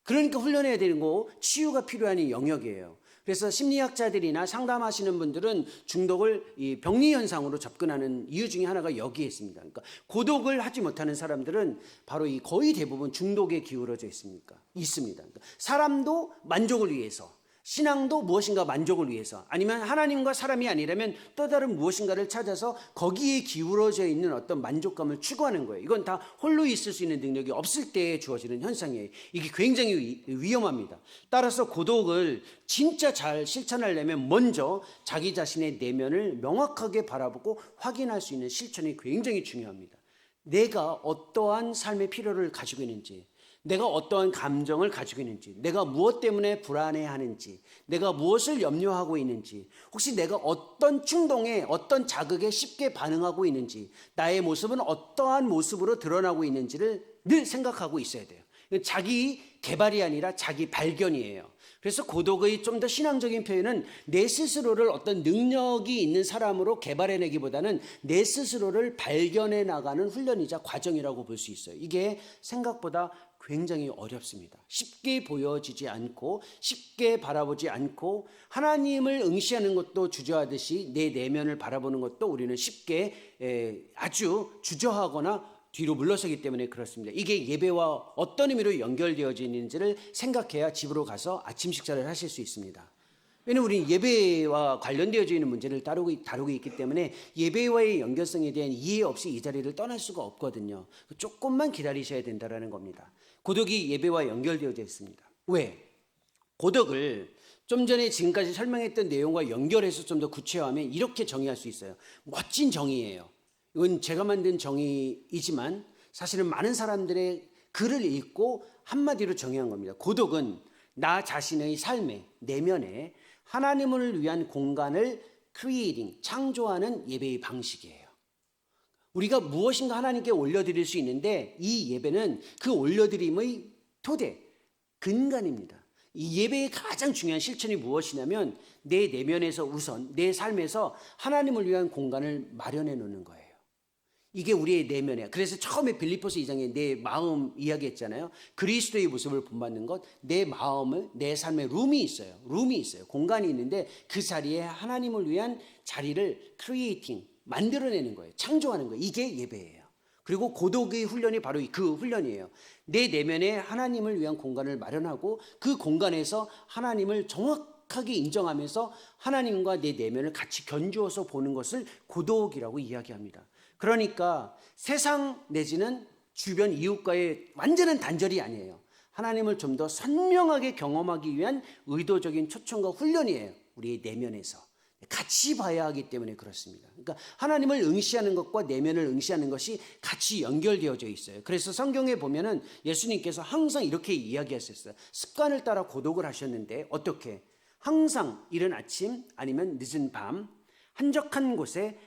Speaker 1: 그러니까 훈련해야 되는 거, 치유가 필요한 영역이에요. 그래서 심리학자들이나 상담하시는 분들은 중독을 이 병리 현상으로 접근하는 이유 중에 하나가 여기에 있습니다. 그러니까 고독을 하지 못하는 사람들은 바로 이 거의 대부분 중독에 기울어져 있습니다. 그러니까 사람도 만족을 위해서, 신앙도 무엇인가 만족을 위해서, 아니면 하나님과 사람이 아니라면 또 다른 무엇인가를 찾아서 거기에 기울어져 있는 어떤 만족감을 추구하는 거예요. 이건 다 홀로 있을 수 있는 능력이 없을 때에 주어지는 현상이에요. 이게 굉장히 위험합니다. 따라서 고독을 진짜 잘 실천하려면 먼저 자기 자신의 내면을 명확하게 바라보고 확인할 수 있는 실천이 굉장히 중요합니다. 내가 어떠한 삶의 필요를 가지고 있는지, 내가 어떠한 감정을 가지고 있는지, 내가 무엇 때문에 불안해하는지, 내가 무엇을 염려하고 있는지, 혹시 내가 어떤 충동에, 어떤 자극에 쉽게 반응하고 있는지, 나의 모습은 어떠한 모습으로 드러나고 있는지를 늘 생각하고 있어야 돼요. 자기 개발이 아니라 자기 발견이에요. 그래서 고독의 좀 더 신앙적인 표현은 내 스스로를 어떤 능력이 있는 사람으로 개발해내기보다는 내 스스로를 발견해 나가는 훈련이자 과정이라고 볼 수 있어요. 이게 생각보다 굉장히 어렵습니다. 쉽게 보여지지 않고, 쉽게 바라보지 않고, 하나님을 응시하는 것도 주저하듯이 내 내면을 바라보는 것도 우리는 쉽게 아주 주저하거나 뒤로 물러서기 때문에 그렇습니다. 이게 예배와 어떤 의미로 연결되어져 있는지를 생각해야 집으로 가서 아침 식사를 하실 수 있습니다. 왜냐하면 우리는 예배와 관련되어져 있는 문제를 다루고 있기 때문에 예배와의 연결성에 대한 이해 없이 이 자리를 떠날 수가 없거든요. 조금만 기다리셔야 된다는 겁니다. 고독이 예배와 연결되어져 있습니다. 왜? 고독을 좀 전에 지금까지 설명했던 내용과 연결해서 좀 더 구체화하면 이렇게 정의할 수 있어요. 멋진 정의예요. 이건 제가 만든 정의이지만 사실은 많은 사람들의 글을 읽고 한마디로 정의한 겁니다. 고독은 나 자신의 삶의 내면에 하나님을 위한 공간을 creating, 창조하는 예배의 방식이에요. 우리가 무엇인가 하나님께 올려드릴 수 있는데 이 예배는 그 올려드림의 토대, 근간입니다. 이 예배의 가장 중요한 실천이 무엇이냐면 내 내면에서 우선 내 삶에서 하나님을 위한 공간을 마련해 놓는 거예요. 이게 우리의 내면이에요. 그래서 처음에 빌립보서 2장에 내 마음 이야기했잖아요. 그리스도의 모습을 본받는 것, 내 마음을, 내 삶에 룸이 있어요. 공간이 있는데 그 자리에 하나님을 위한 자리를 creating, 만들어내는 거예요. 창조하는 거예요. 이게 예배예요. 그리고 고독의 훈련이 바로 그 훈련이에요. 내 내면에 하나님을 위한 공간을 마련하고 그 공간에서 하나님을 정확하게 인정하면서 하나님과 내 내면을 같이 견주어서 보는 것을 고독이라고 이야기합니다. 그러니까 세상 내지는 주변 이웃과의 완전한 단절이 아니에요. 하나님을 좀 더 선명하게 경험하기 위한 의도적인 초청과 훈련이에요. 우리의 내면에서 같이 봐야 하기 때문에 그렇습니다. 그러니까 하나님을 응시하는 것과 내면을 응시하는 것이 같이 연결되어져 있어요. 그래서 성경에 보면은 예수님께서 항상 이렇게 이야기하셨어요. 습관을 따라 고독을 하셨는데 어떻게? 항상 이른 아침 아니면 늦은 밤 한적한 곳에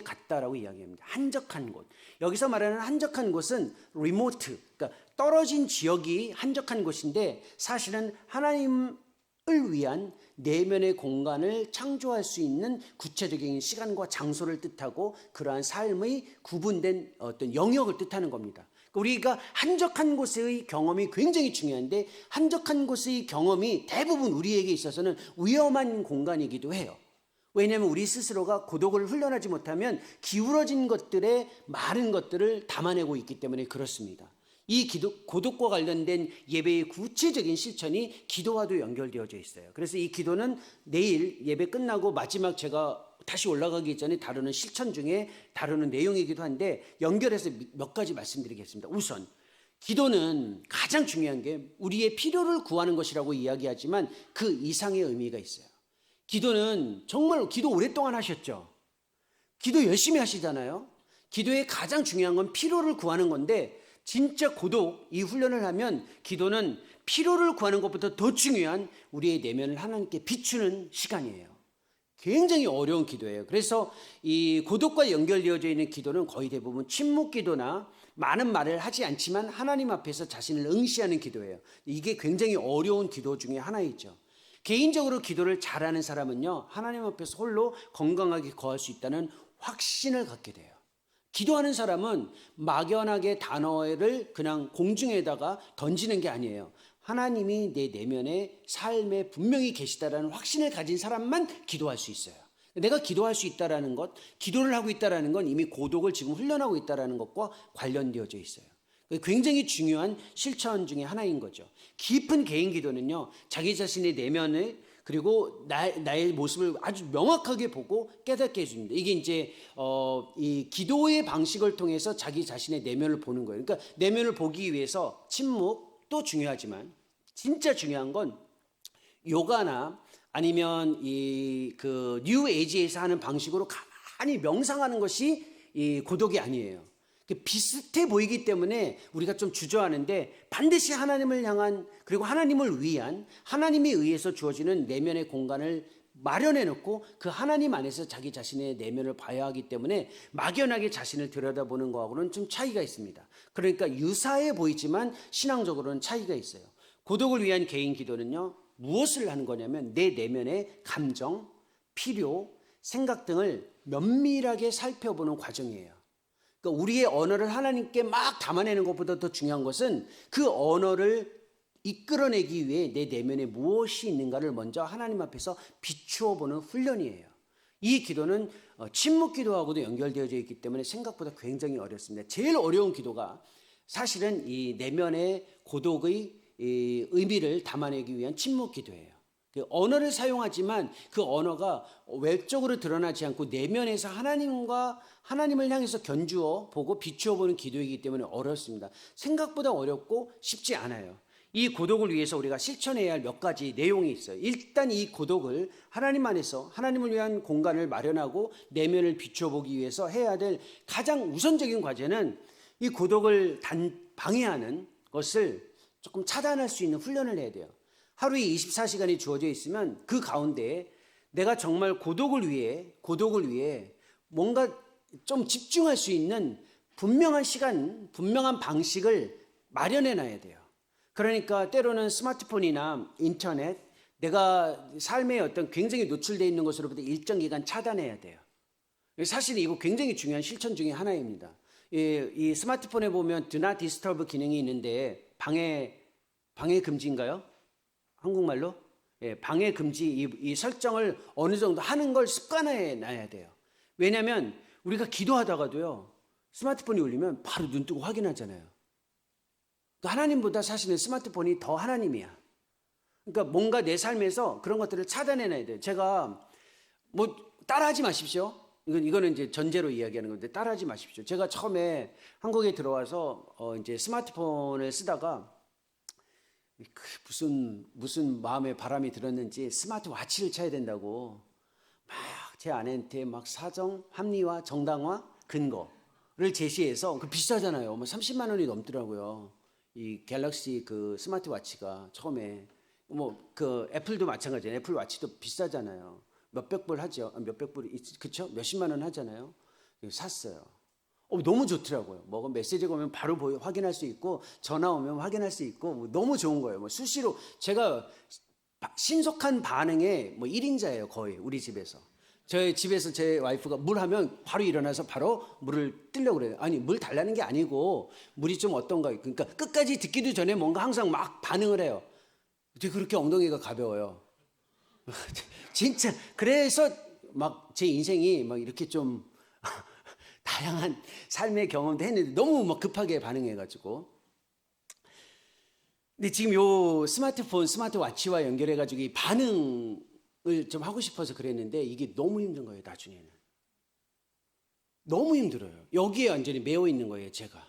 Speaker 1: 갔다라고 이야기합니다. 한적한 곳. 여기서 말하는 한적한 곳은 리모트, 그러니까 떨어진 지역이 한적한 곳인데 사실은 하나님을 위한 내면의 공간을 창조할 수 있는 구체적인 시간과 장소를 뜻하고 그러한 삶의 구분된 어떤 영역을 뜻하는 겁니다. 우리가 한적한 곳의 경험이 굉장히 중요한데 한적한 곳의 경험이 대부분 우리에게 있어서는 위험한 공간이기도 해요. 왜냐하면 우리 스스로가 고독을 훈련하지 못하면 기울어진 것들의 많은 것들을 담아내고 있기 때문에 그렇습니다. 이 고독과 관련된 예배의 구체적인 실천이 기도와도 연결되어져 있어요. 그래서 이 기도는 내일 예배 끝나고 마지막 제가 다시 올라가기 전에 다루는 실천 중에 다루는 내용이기도 한데 연결해서 몇 가지 말씀드리겠습니다. 우선 기도는 가장 중요한 게 우리의 필요를 구하는 것이라고 이야기하지만 그 이상의 의미가 있어요. 기도는 정말 기도 오랫동안 하셨죠. 기도 열심히 하시잖아요. 기도의 가장 중요한 건 필요를 구하는 건데 진짜 고독 이 훈련을 하면 기도는 필요를 구하는 것보다 더 중요한 우리의 내면을 하나님께 비추는 시간이에요. 굉장히 어려운 기도예요. 그래서 이 고독과 연결되어져 있는 기도는 거의 대부분 침묵 기도나 많은 말을 하지 않지만 하나님 앞에서 자신을 응시하는 기도예요. 이게 굉장히 어려운 기도 중에 하나이죠. 개인적으로 기도를 잘하는 사람은요, 하나님 앞에서 홀로 건강하게 거할 수 있다는 확신을 갖게 돼요. 기도하는 사람은 막연하게 단어를 그냥 공중에다가 던지는 게 아니에요. 하나님이 내 내면의 삶에 분명히 계시다라는 확신을 가진 사람만 기도할 수 있어요. 내가 기도할 수 있다라는 것, 기도를 하고 있다라는 건 이미 고독을 지금 훈련하고 있다라는 것과 관련되어져 있어요. 굉장히 중요한 실천 중에 하나인 거죠. 깊은 개인 기도는요, 자기 자신의 내면을 그리고 나의 모습을 아주 명확하게 보고 깨닫게 해줍니다. 이게 이제 이 기도의 방식을 통해서 자기 자신의 내면을 보는 거예요. 그러니까 내면을 보기 위해서 침묵도 중요하지만 진짜 중요한 건 요가나 아니면 그 뉴 에이지에서 하는 방식으로 가만히 명상하는 것이 이 고독이 아니에요. 비슷해 보이기 때문에 우리가 좀 주저하는데 반드시 하나님을 향한 그리고 하나님을 위한 하나님에 의해서 주어지는 내면의 공간을 마련해 놓고 그 하나님 안에서 자기 자신의 내면을 봐야 하기 때문에 막연하게 자신을 들여다보는 거하고는 좀 차이가 있습니다. 그러니까 유사해 보이지만 신앙적으로는 차이가 있어요. 고독을 위한 개인 기도는요, 무엇을 하는 거냐면 내 내면의 감정, 필요, 생각 등을 면밀하게 살펴보는 과정이에요. 그러니까 우리의 언어를 하나님께 막 담아내는 것보다 더 중요한 것은 그 언어를 이끌어내기 위해 내 내면에 무엇이 있는가를 먼저 하나님 앞에서 비추어 보는 훈련이에요. 이 기도는 침묵 기도하고도 연결되어져 있기 때문에 생각보다 굉장히 어렵습니다. 제일 어려운 기도가 사실은 이 내면의 고독의 이 의미를 담아내기 위한 침묵 기도예요. 그 언어를 사용하지만 그 언어가 외적으로 드러나지 않고 내면에서 하나님을 향해서 견주어 보고 비추어 보는 기도이기 때문에 어렵습니다. 생각보다 어렵고 쉽지 않아요. 이 고독을 위해서 우리가 실천해야 할 몇 가지 내용이 있어요. 일단 이 고독을 하나님 안에서 하나님을 위한 공간을 마련하고 내면을 비추어 보기 위해서 해야 될 가장 우선적인 과제는 이 고독을 방해하는 것을 조금 차단할 수 있는 훈련을 해야 돼요. 하루에 24시간이 주어져 있으면 그 가운데 내가 정말 고독을 위해 뭔가 좀 집중할 수 있는 분명한 시간, 분명한 방식을 마련해 놔야 돼요. 그러니까 때로는 스마트폰이나 인터넷, 내가 삶의 어떤 굉장히 노출되어 있는 것으로부터 일정 기간 차단해야 돼요. 사실 이거 굉장히 중요한 실천 중에 하나입니다. 이 스마트폰에 보면 Do Not Disturb 기능이 있는데 방해 금지인가요? 한국말로? 방해 금지 이 설정을 어느 정도 하는 걸 습관화해 놔야 돼요. 왜냐하면 우리가 기도하다가도요, 스마트폰이 울리면 바로 눈 뜨고 확인하잖아요. 하나님보다 사실은 스마트폰이 더 하나님이야. 그러니까 뭔가 내 삶에서 그런 것들을 차단해 놔야 돼요. 제가 뭐 따라하지 마십시오. 이거는 이제 전제로 이야기하는 건데 따라하지 마십시오. 제가 처음에 한국에 들어와서 이제 스마트폰을 쓰다가 무슨 마음에 바람이 들었는지 스마트워치를 차야 된다고 막 제 아내한테 막 사정, 합리화, 정당화, 근거를 제시해서 그 비싸잖아요. 뭐 30만 원이 넘더라고요. 이 갤럭시 그 스마트워치가 처음에 뭐 그 애플도 마찬가지예요. 애플 워치도 비싸잖아요. 몇백 불 하죠. 몇백 불, 그쵸? 몇십만 원 하잖아요. 샀어요. 너무 좋더라고요. 뭐 메시지가 오면 바로 확인할 수 있고 전화 오면 확인할 수 있고 뭐 너무 좋은 거예요. 뭐 수시로 제가 신속한 반응에 뭐 1인자예요. 거의 우리 집에서. 저희 집에서 제 와이프가 물 하면 바로 일어나서 바로 물을 뜨려고 그래요. 아니 물 달라는 게 아니고 물이 좀 어떤가. 그러니까 끝까지 듣기도 전에 뭔가 항상 막 반응을 해요. 어떻게 그렇게 엉덩이가 가벼워요. 진짜 그래서 막 제 인생이 막 이렇게 좀 다양한 삶의 경험도 했는데 너무 막 급하게 반응해가지고. 근데 지금 요 스마트폰, 스마트워치와 연결해가지고 이 반응을 좀 하고 싶어서 그랬는데 이게 너무 힘든 거예요, 나중에는. 너무 힘들어요. 여기에 완전히 매여 있는 거예요, 제가.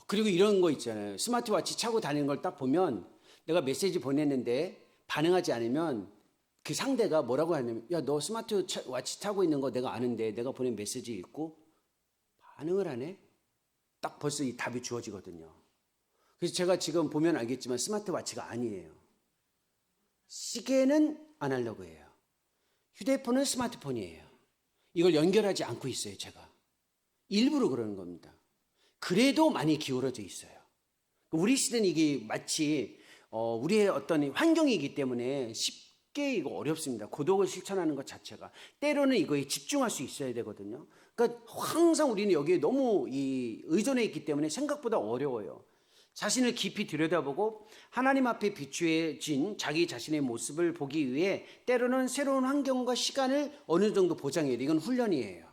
Speaker 1: 그리고 이런 거 있잖아요. 스마트워치 차고 다니는 걸 딱 보면 내가 메시지 보냈는데 반응하지 않으면 그 상대가 뭐라고 하냐면 야, 너 스마트워치 타고 있는 거 내가 아는데 내가 보낸 메시지 읽고 반응을 하네? 딱 벌써 이 답이 주어지거든요. 그래서 제가 지금 보면 알겠지만 스마트워치가 아니에요. 시계는 아날로그예요. 휴대폰은 스마트폰이에요. 이걸 연결하지 않고 있어요, 제가. 일부러 그러는 겁니다. 그래도 많이 기울어져 있어요. 우리 시대는 이게 마치 우리의 어떤 환경이기 때문에 쉽게 이거 어렵습니다. 고독을 실천하는 것 자체가. 때로는 이거에 집중할 수 있어야 되거든요. 그러니까 항상 우리는 여기에 너무 의존해 있기 때문에 생각보다 어려워요. 자신을 깊이 들여다보고 하나님 앞에 비추어진 자기 자신의 모습을 보기 위해 때로는 새로운 환경과 시간을 어느 정도 보장해야 돼요. 이건 훈련이에요.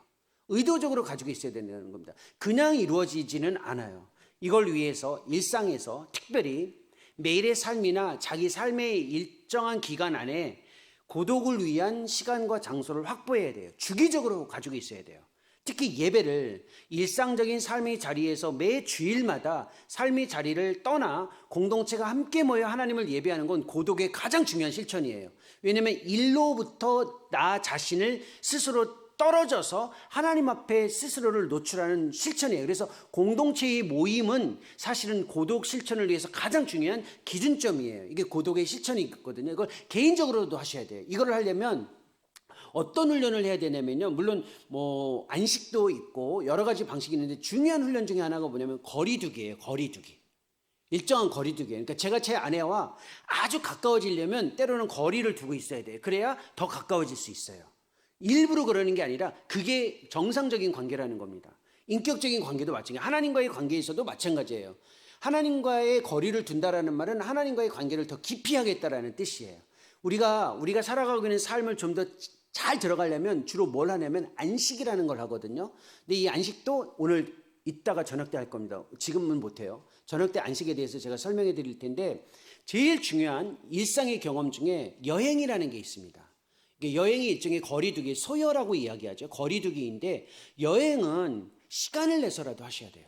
Speaker 1: 의도적으로 가지고 있어야 된다는 겁니다. 그냥 이루어지지는 않아요. 이걸 위해서 일상에서 특별히 매일의 삶이나 자기 삶의 일정한 기간 안에 고독을 위한 시간과 장소를 확보해야 돼요. 주기적으로 가지고 있어야 돼요. 특히 예배를 일상적인 삶의 자리에서 매 주일마다 삶의 자리를 떠나 공동체가 함께 모여 하나님을 예배하는 건 고독의 가장 중요한 실천이에요. 왜냐하면 일로부터 나 자신을 스스로 떨어져서 하나님 앞에 스스로를 노출하는 실천이에요. 그래서 공동체의 모임은 사실은 고독 실천을 위해서 가장 중요한 기준점이에요. 이게 고독의 실천이 있거든요. 이걸 개인적으로도 하셔야 돼요. 이걸 하려면 어떤 훈련을 해야 되냐면요. 물론 뭐 안식도 있고 여러 가지 방식이 있는데 중요한 훈련 중에 하나가 뭐냐면 거리두기예요. 거리두기. 일정한 거리두기예요. 그러니까 제가 제 아내와 아주 가까워지려면 때로는 거리를 두고 있어야 돼요. 그래야 더 가까워질 수 있어요. 일부러 그러는 게 아니라 그게 정상적인 관계라는 겁니다. 인격적인 관계도 마찬가지예요. 하나님과의 관계에서도 마찬가지예요. 하나님과의 거리를 둔다라는 말은 하나님과의 관계를 더 깊이 하겠다라는 뜻이에요. 우리가 살아가고 있는 삶을 좀 더 잘 들어가려면 주로 뭘 하냐면 안식이라는 걸 하거든요. 근데 이 안식도 오늘 이따가 저녁 때 할 겁니다. 지금은 못해요. 저녁 때 안식에 대해서 제가 설명해 드릴 텐데 제일 중요한 일상의 경험 중에 여행이라는 게 있습니다. 여행이 일종의 거리두기, 소여라고 이야기하죠. 거리두기인데 여행은 시간을 내서라도 하셔야 돼요.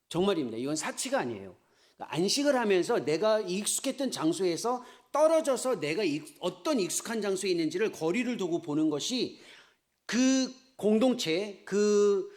Speaker 1: 정말입니다. 이건 사치가 아니에요. 그러니까 안식을 하면서 내가 익숙했던 장소에서 떨어져서 내가 어떤 익숙한 장소에 있는지를 거리를 두고 보는 것이 그 공동체, 그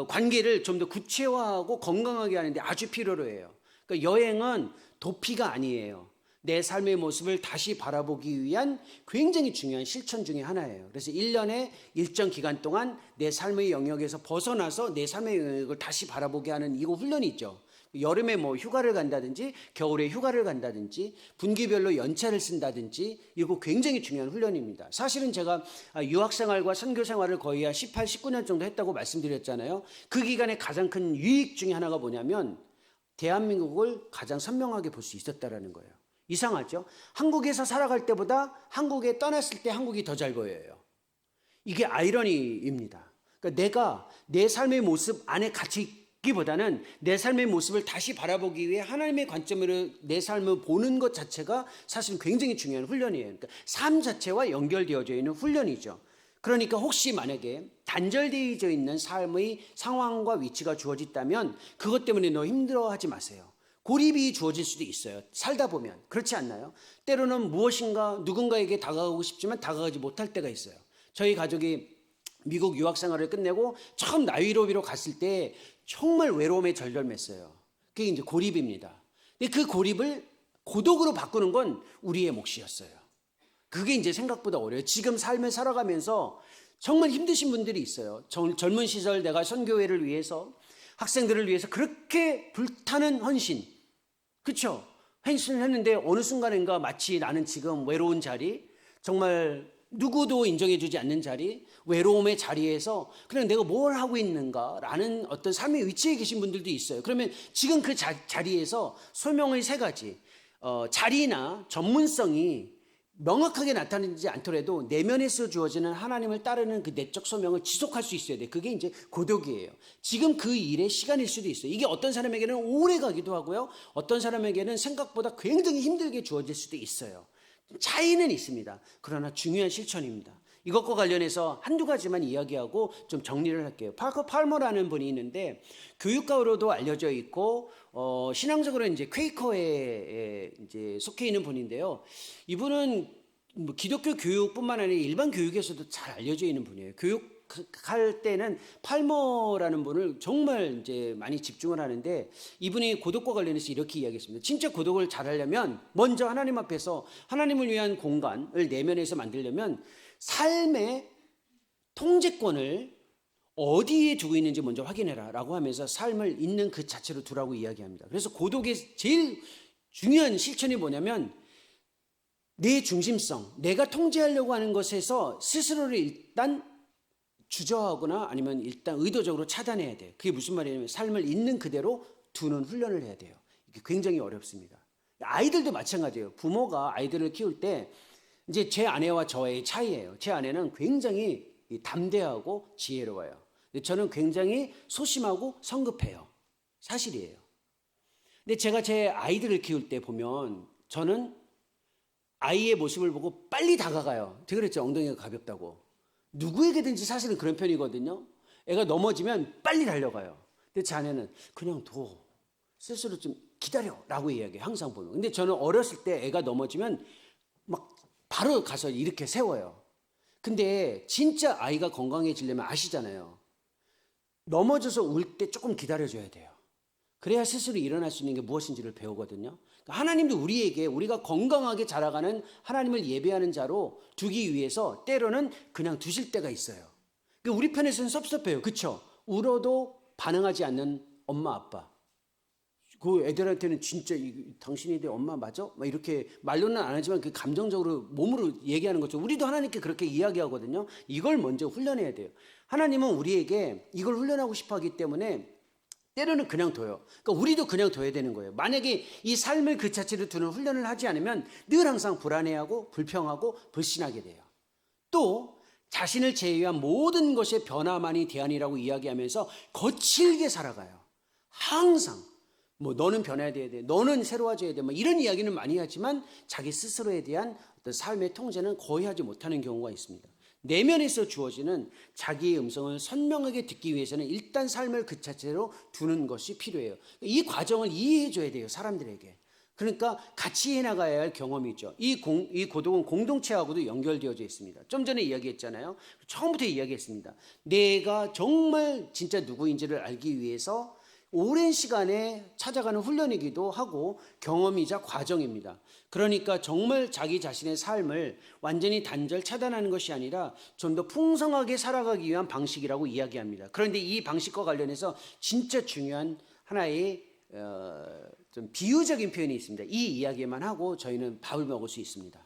Speaker 1: 관계를 좀 더 구체화하고 건강하게 하는데 아주 필요로 해요. 그러니까 여행은 도피가 아니에요. 내 삶의 모습을 다시 바라보기 위한 굉장히 중요한 실천 중에 하나예요. 그래서 1년에 일정 기간 동안 내 삶의 영역에서 벗어나서 내 삶의 영역을 다시 바라보게 하는 이거 훈련이 있죠. 여름에 뭐 휴가를 간다든지 겨울에 휴가를 간다든지 분기별로 연차를 쓴다든지 이거 굉장히 중요한 훈련입니다. 사실은 제가 유학생활과 선교생활을 거의 18, 19년 정도 했다고 말씀드렸잖아요. 그 기간에 가장 큰 유익 중에 하나가 뭐냐면 대한민국을 가장 선명하게 볼 수 있었다라는 거예요. 이상하죠? 한국에서 살아갈 때보다 한국에 떠났을 때 한국이 더 잘 보여요. 이게 아이러니입니다. 그러니까 내가 내 삶의 모습 안에 갇혀 있기보다는 내 삶의 모습을 다시 바라보기 위해 하나님의 관점으로 내 삶을 보는 것 자체가 사실 굉장히 중요한 훈련이에요. 그러니까 삶 자체와 연결되어져 있는 훈련이죠. 그러니까 혹시 만약에 단절되어져 있는 삶의 상황과 위치가 주어졌다면 그것 때문에 너무 힘들어하지 마세요. 고립이 주어질 수도 있어요. 살다 보면. 그렇지 않나요? 때로는 무엇인가 누군가에게 다가가고 싶지만 다가가지 못할 때가 있어요. 저희 가족이 미국 유학 생활을 끝내고 처음 나이로비로 갔을 때 정말 외로움에 절절맸어요. 그게 이제 고립입니다. 근데 그 고립을 고독으로 바꾸는 건 우리의 몫이었어요. 그게 이제 생각보다 어려워요. 지금 삶을 살아가면서 정말 힘드신 분들이 있어요. 젊은 시절 내가 선교회를 위해서 학생들을 위해서 그렇게 불타는 헌신, 그렇죠? 헌신을 했는데 어느 순간인가 마치 나는 지금 외로운 자리, 정말 누구도 인정해주지 않는 자리, 외로움의 자리에서 그냥 내가 뭘 하고 있는가라는 어떤 삶의 위치에 계신 분들도 있어요. 그러면 지금 그 자리에서 소명의 세 가지, 자리나 전문성이 명확하게 나타나지 않더라도 내면에서 주어지는 하나님을 따르는 그 내적 소명을 지속할 수 있어야 돼. 그게 이제 고독이에요. 지금 그 일의 시간일 수도 있어요. 이게 어떤 사람에게는 오래 가기도 하고요. 어떤 사람에게는 생각보다 굉장히 힘들게 주어질 수도 있어요. 차이는 있습니다. 그러나 중요한 실천입니다. 이것과 관련해서 한두 가지만 이야기하고 좀 정리를 할게요. 파커 팔머라는 분이 있는데 교육가로도 알려져 있고 신앙적으로 이제 퀘이커에 이제 속해 있는 분인데요. 이분은 뭐 기독교 교육뿐만 아니라 일반 교육에서도 잘 알려져 있는 분이에요. 교육할 때는 팔머라는 분을 정말 이제 많이 집중을 하는데 이분이 고독과 관련해서 이렇게 이야기했습니다. 진짜 고독을 잘하려면 먼저 하나님 앞에서 하나님을 위한 공간을 내면에서 만들려면 삶의 통제권을 어디에 두고 있는지 먼저 확인해라 라고 하면서 삶을 있는 그 자체로 두라고 이야기합니다. 그래서 고독의 제일 중요한 실천이 뭐냐면 내 중심성, 내가 통제하려고 하는 것에서 스스로를 일단 주저하거나 아니면 일단 의도적으로 차단해야 돼요. 그게 무슨 말이냐면 삶을 있는 그대로 두는 훈련을 해야 돼요. 굉장히 어렵습니다. 아이들도 마찬가지예요. 부모가 아이들을 키울 때 이제 제 아내와 저의 차이예요. 제 아내는 굉장히 담대하고 지혜로워요. 근데 저는 굉장히 소심하고 성급해요. 사실이에요. 근데 제가 제 아이들을 키울 때 보면 저는 아이의 모습을 보고 빨리 다가가요. 제가 그랬죠. 엉덩이가 가볍다고. 누구에게든지 사실은 그런 편이거든요. 애가 넘어지면 빨리 달려가요. 근데 제 아내는 그냥 둬. 스스로 좀 기다려 라고 이야기해요. 항상 보면. 근데 저는 어렸을 때 애가 넘어지면 막 바로 가서 이렇게 세워요. 근데 진짜 아이가 건강해지려면 아시잖아요. 넘어져서 울 때 조금 기다려줘야 돼요. 그래야 스스로 일어날 수 있는 게 무엇인지를 배우거든요. 그러니까 하나님도 우리에게 우리가 건강하게 자라가는 하나님을 예배하는 자로 두기 위해서 때로는 그냥 두실 때가 있어요. 그러니까 우리 편에서는 섭섭해요. 그렇죠? 울어도 반응하지 않는 엄마 아빠. 그 애들한테는 진짜 당신이 내 엄마 맞아? 막 이렇게 말로는 안 하지만 그 감정적으로 몸으로 얘기하는 거죠. 우리도 하나님께 그렇게 이야기하거든요. 이걸 먼저 훈련해야 돼요. 하나님은 우리에게 이걸 훈련하고 싶어 하기 때문에 때로는 그냥 둬요. 그러니까 우리도 그냥 둬야 되는 거예요. 만약에 이 삶을 그 자체로 두는 훈련을 하지 않으면 늘 항상 불안해하고 불평하고 불신하게 돼요. 또 자신을 제외한 모든 것의 변화만이 대안이라고 이야기하면서 거칠게 살아가요. 항상 뭐 너는 변해야 돼야 돼. 너는 새로워져야 돼. 뭐 이런 이야기는 많이 하지만 자기 스스로에 대한 어떤 삶의 통제는 거의 하지 못하는 경우가 있습니다. 내면에서 주어지는 자기의 음성을 선명하게 듣기 위해서는 일단 삶을 그 자체로 두는 것이 필요해요. 이 과정을 이해해 줘야 돼요. 사람들에게. 그러니까 같이 해나가야 할 경험이죠. 이 고독은 공동체하고도 연결되어져 있습니다. 좀 전에 이야기했잖아요. 처음부터 이야기했습니다. 내가 정말 진짜 누구인지를 알기 위해서 오랜 시간에 찾아가는 훈련이기도 하고 경험이자 과정입니다. 그러니까 정말 자기 자신의 삶을 완전히 단절 차단하는 것이 아니라 좀 더 풍성하게 살아가기 위한 방식이라고 이야기합니다. 그런데 이 방식과 관련해서 진짜 중요한 하나의 좀 비유적인 표현이 있습니다. 이 이야기만 하고 저희는 밥을 먹을 수 있습니다.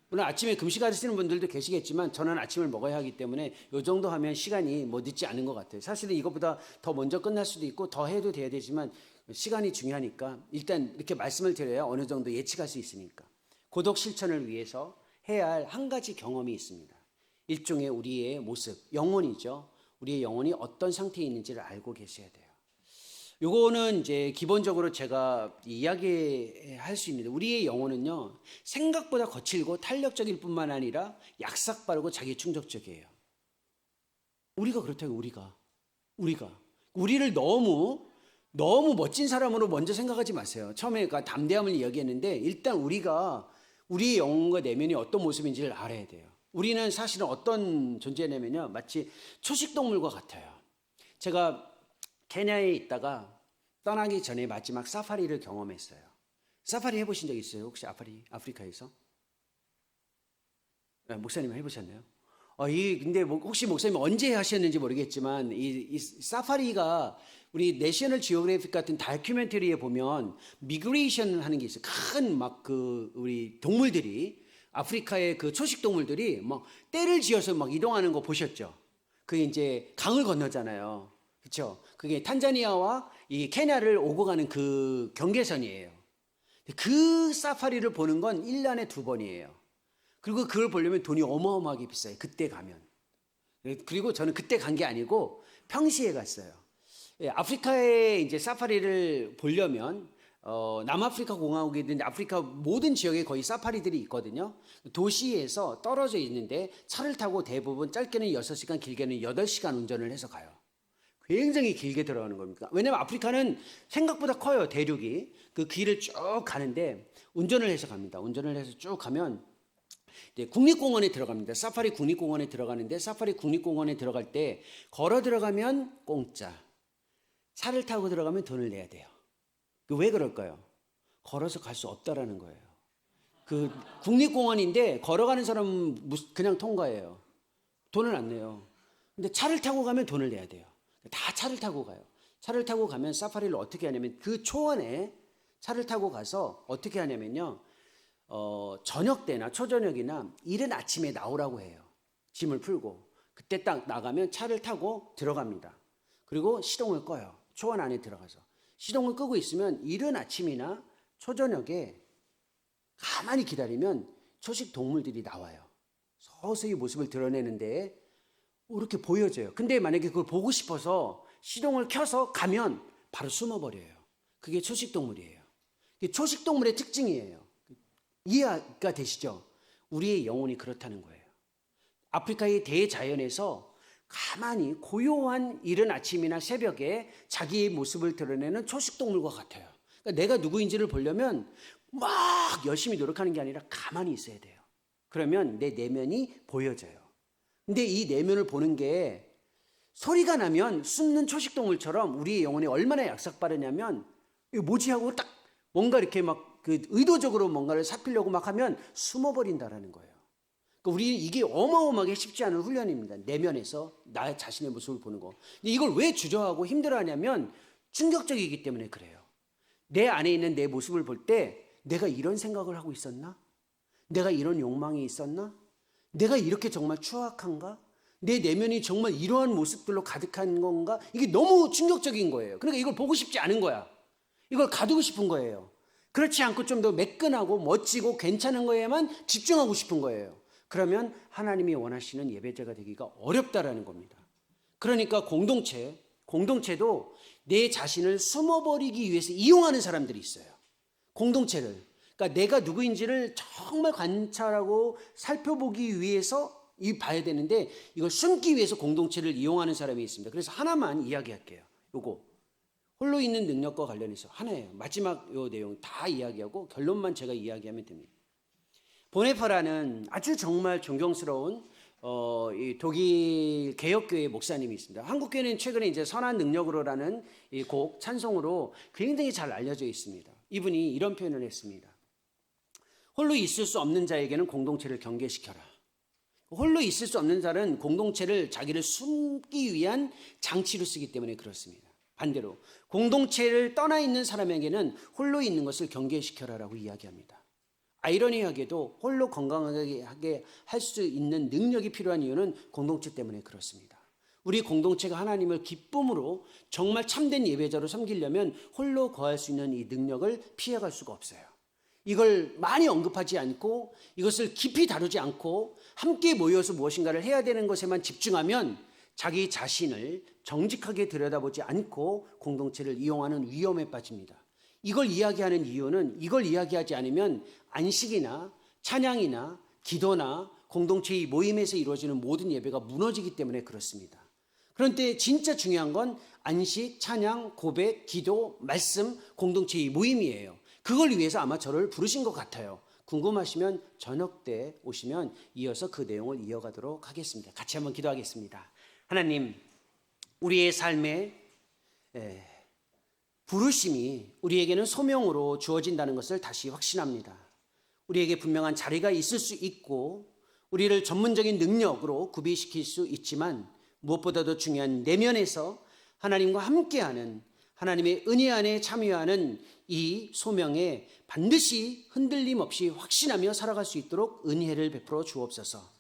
Speaker 1: 물론 아침에 금식하시는 분들도 계시겠지만 저는 아침을 먹어야 하기 때문에 이 정도 하면 시간이 뭐 늦지 않은 것 같아요. 사실은 이것보다 더 먼저 끝날 수도 있고 더 해도 돼야 되지만 시간이 중요하니까 일단 이렇게 말씀을 드려야 어느 정도 예측할 수 있으니까. 고독 실천을 위해서 해야 할 한 가지 경험이 있습니다. 일종의 우리의 모습, 영혼이죠. 우리의 영혼이 어떤 상태에 있는지를 알고 계셔야 돼요. 요거는 이제 기본적으로 제가 이야기할 수 있는데 우리의 영혼은요 생각보다 거칠고 탄력적일 뿐만 아니라 약삭빠르고 자기 충족적이에요. 우리가 그렇다고 우리를 너무 멋진 사람으로 먼저 생각하지 마세요. 처음에 담대함을 이야기했는데 일단 우리의 영혼과 내면이 어떤 모습인지를 알아야 돼요. 우리는 사실은 어떤 존재냐면요 마치 초식동물과 같아요. 제가 케냐에 있다가 떠나기 전에 마지막 사파리를 경험했어요. 사파리 해보신 적 있어요? 혹시 아프리카에서? 네, 목사님 해보셨나요? 근데 혹시 목사님 언제 하셨는지 모르겠지만 이 사파리가 우리 내셔널 지오그래픽 같은 다큐멘터리에 보면 미그레이션 하는 게 있어요. 큰 우리 동물들이 아프리카의 그 초식 동물들이 막 떼를 지어서 막 이동하는 거 보셨죠? 그게 이제 강을 건너잖아요. 그렇죠? 그게 탄자니아와 이 케냐를 오고 가는 그 경계선이에요. 그 사파리를 보는 건 1년에 2번이에요. 그리고 그걸 보려면 돈이 어마어마하게 비싸요. 그때 가면. 그리고 저는 그때 간 게 아니고 평시에 갔어요. 아프리카에 이제 사파리를 보려면 남아프리카 공화국이든 아프리카 모든 지역에 거의 사파리들이 있거든요. 도시에서 떨어져 있는데 차를 타고 대부분 짧게는 6시간, 길게는 8시간 운전을 해서 가요. 굉장히 길게 들어가는 겁니다. 왜냐하면 아프리카는 생각보다 커요. 대륙이. 그 길을 쭉 가는데 운전을 해서 갑니다. 운전을 해서 쭉 가면 이제 국립공원에 들어갑니다. 사파리 국립공원에 들어가는데 사파리 국립공원에 들어갈 때 걸어 들어가면 공짜. 차를 타고 들어가면 돈을 내야 돼요. 왜 그럴까요? 걸어서 갈 수 없다라는 거예요. 그 국립공원인데 걸어가는 사람은 그냥 통과해요. 돈을 안 내요. 근데 차를 타고 가면 돈을 내야 돼요. 다 차를 타고 가요. 차를 타고 가면 사파리를 어떻게 하냐면 그 초원에 차를 타고 가서 어떻게 하냐면요. 저녁 때나 초저녁이나 이른 아침에 나오라고 해요. 짐을 풀고. 그때 딱 나가면 차를 타고 들어갑니다. 그리고 시동을 꺼요. 초원 안에 들어가서. 시동을 끄고 있으면 이른 아침이나 초저녁에 가만히 기다리면 초식 동물들이 나와요. 서서히 모습을 드러내는데 이렇게 보여져요. 근데 만약에 그걸 보고 싶어서 시동을 켜서 가면 바로 숨어버려요. 그게 초식동물이에요. 초식동물의 특징이에요. 이해가 되시죠? 우리의 영혼이 그렇다는 거예요. 아프리카의 대자연에서 가만히 고요한 이른 아침이나 새벽에 자기의 모습을 드러내는 초식동물과 같아요. 그러니까 내가 누구인지를 보려면 막 열심히 노력하는 게 아니라 가만히 있어야 돼요. 그러면 내 내면이 보여져요. 근데 이 내면을 보는 게 소리가 나면 숨는 초식동물처럼 우리의 영혼이 얼마나 약삭빠르냐면 이거 뭐지 하고 딱 뭔가 이렇게 막 그 의도적으로 뭔가를 살피려고 막 하면 숨어버린다라는 거예요. 그러니까 우리 이게 어마어마하게 쉽지 않은 훈련입니다. 내면에서 나 자신의 모습을 보는 거. 근데 이걸 왜 주저하고 힘들어하냐면 충격적이기 때문에 그래요. 내 안에 있는 내 모습을 볼 때 내가 이런 생각을 하고 있었나? 내가 이런 욕망이 있었나? 내가 이렇게 정말 추악한가? 내 내면이 정말 이러한 모습들로 가득한 건가? 이게 너무 충격적인 거예요. 그러니까 이걸 보고 싶지 않은 거야. 이걸 가두고 싶은 거예요. 그렇지 않고 좀 더 매끈하고 멋지고 괜찮은 거에만 집중하고 싶은 거예요. 그러면 하나님이 원하시는 예배자가 되기가 어렵다라는 겁니다. 그러니까 공동체도 내 자신을 숨어버리기 위해서 이용하는 사람들이 있어요. 공동체를. 그러니까 내가 누구인지를 정말 관찰하고 살펴보기 위해서 봐야 되는데 이걸 숨기 위해서 공동체를 이용하는 사람이 있습니다. 그래서 하나만 이야기할게요. 요거 홀로 있는 능력과 관련해서 하나예요. 마지막 요 내용 다 이야기하고 결론만 제가 이야기하면 됩니다. 보네파라는 아주 정말 존경스러운 이 독일 개혁교회 목사님이 있습니다. 한국교회는 최근에 이제 선한 능력으로라는 이 곡 찬송으로 굉장히 잘 알려져 있습니다. 이분이 이런 표현을 했습니다. 홀로 있을 수 없는 자에게는 공동체를 경계시켜라. 홀로 있을 수 없는 자는 공동체를 자기를 숨기 위한 장치로 쓰기 때문에 그렇습니다. 반대로 공동체를 떠나 있는 사람에게는 홀로 있는 것을 경계시켜라라고 이야기합니다. 아이러니하게도 홀로 건강하게 할 수 있는 능력이 필요한 이유는 공동체 때문에 그렇습니다. 우리 공동체가 하나님을 기쁨으로 정말 참된 예배자로 섬기려면 홀로 거할 수 있는 이 능력을 피해갈 수가 없어요. 이걸 많이 언급하지 않고 이것을 깊이 다루지 않고 함께 모여서 무엇인가를 해야 되는 것에만 집중하면 자기 자신을 정직하게 들여다보지 않고 공동체를 이용하는 위험에 빠집니다. 이걸 이야기하는 이유는 이걸 이야기하지 않으면 안식이나 찬양이나 기도나 공동체의 모임에서 이루어지는 모든 예배가 무너지기 때문에 그렇습니다. 그런데 진짜 중요한 건 안식, 찬양, 고백, 기도, 말씀, 공동체의 모임이에요. 그걸 위해서 아마 저를 부르신 것 같아요. 궁금하시면 저녁 때 오시면 이어서 그 내용을 이어가도록 하겠습니다. 같이 한번 기도하겠습니다. 하나님, 우리의 삶에 부르심이 우리에게는 소명으로 주어진다는 것을 다시 확신합니다. 우리에게 분명한 자리가 있을 수 있고 우리를 전문적인 능력으로 구비시킬 수 있지만 무엇보다도 중요한 내면에서 하나님과 함께하는 하나님의 은혜 안에 참여하는 이 소명에 반드시 흔들림 없이 확신하며 살아갈 수 있도록 은혜를 베풀어 주옵소서.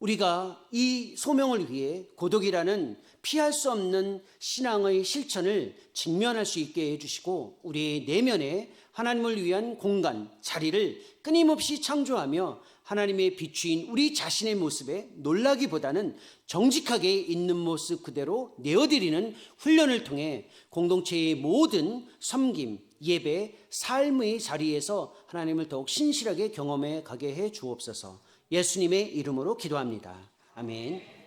Speaker 1: 우리가 이 소명을 위해 고독이라는 피할 수 없는 신앙의 실천을 직면할 수 있게 해주시고 우리의 내면에 하나님을 위한 공간, 자리를 끊임없이 창조하며 하나님의 비추인 우리 자신의 모습에 놀라기보다는 정직하게 있는 모습 그대로 내어드리는 훈련을 통해 공동체의 모든 섬김, 예배, 삶의 자리에서 하나님을 더욱 신실하게 경험해 가게 해 주옵소서. 예수님의 이름으로 기도합니다. 아멘.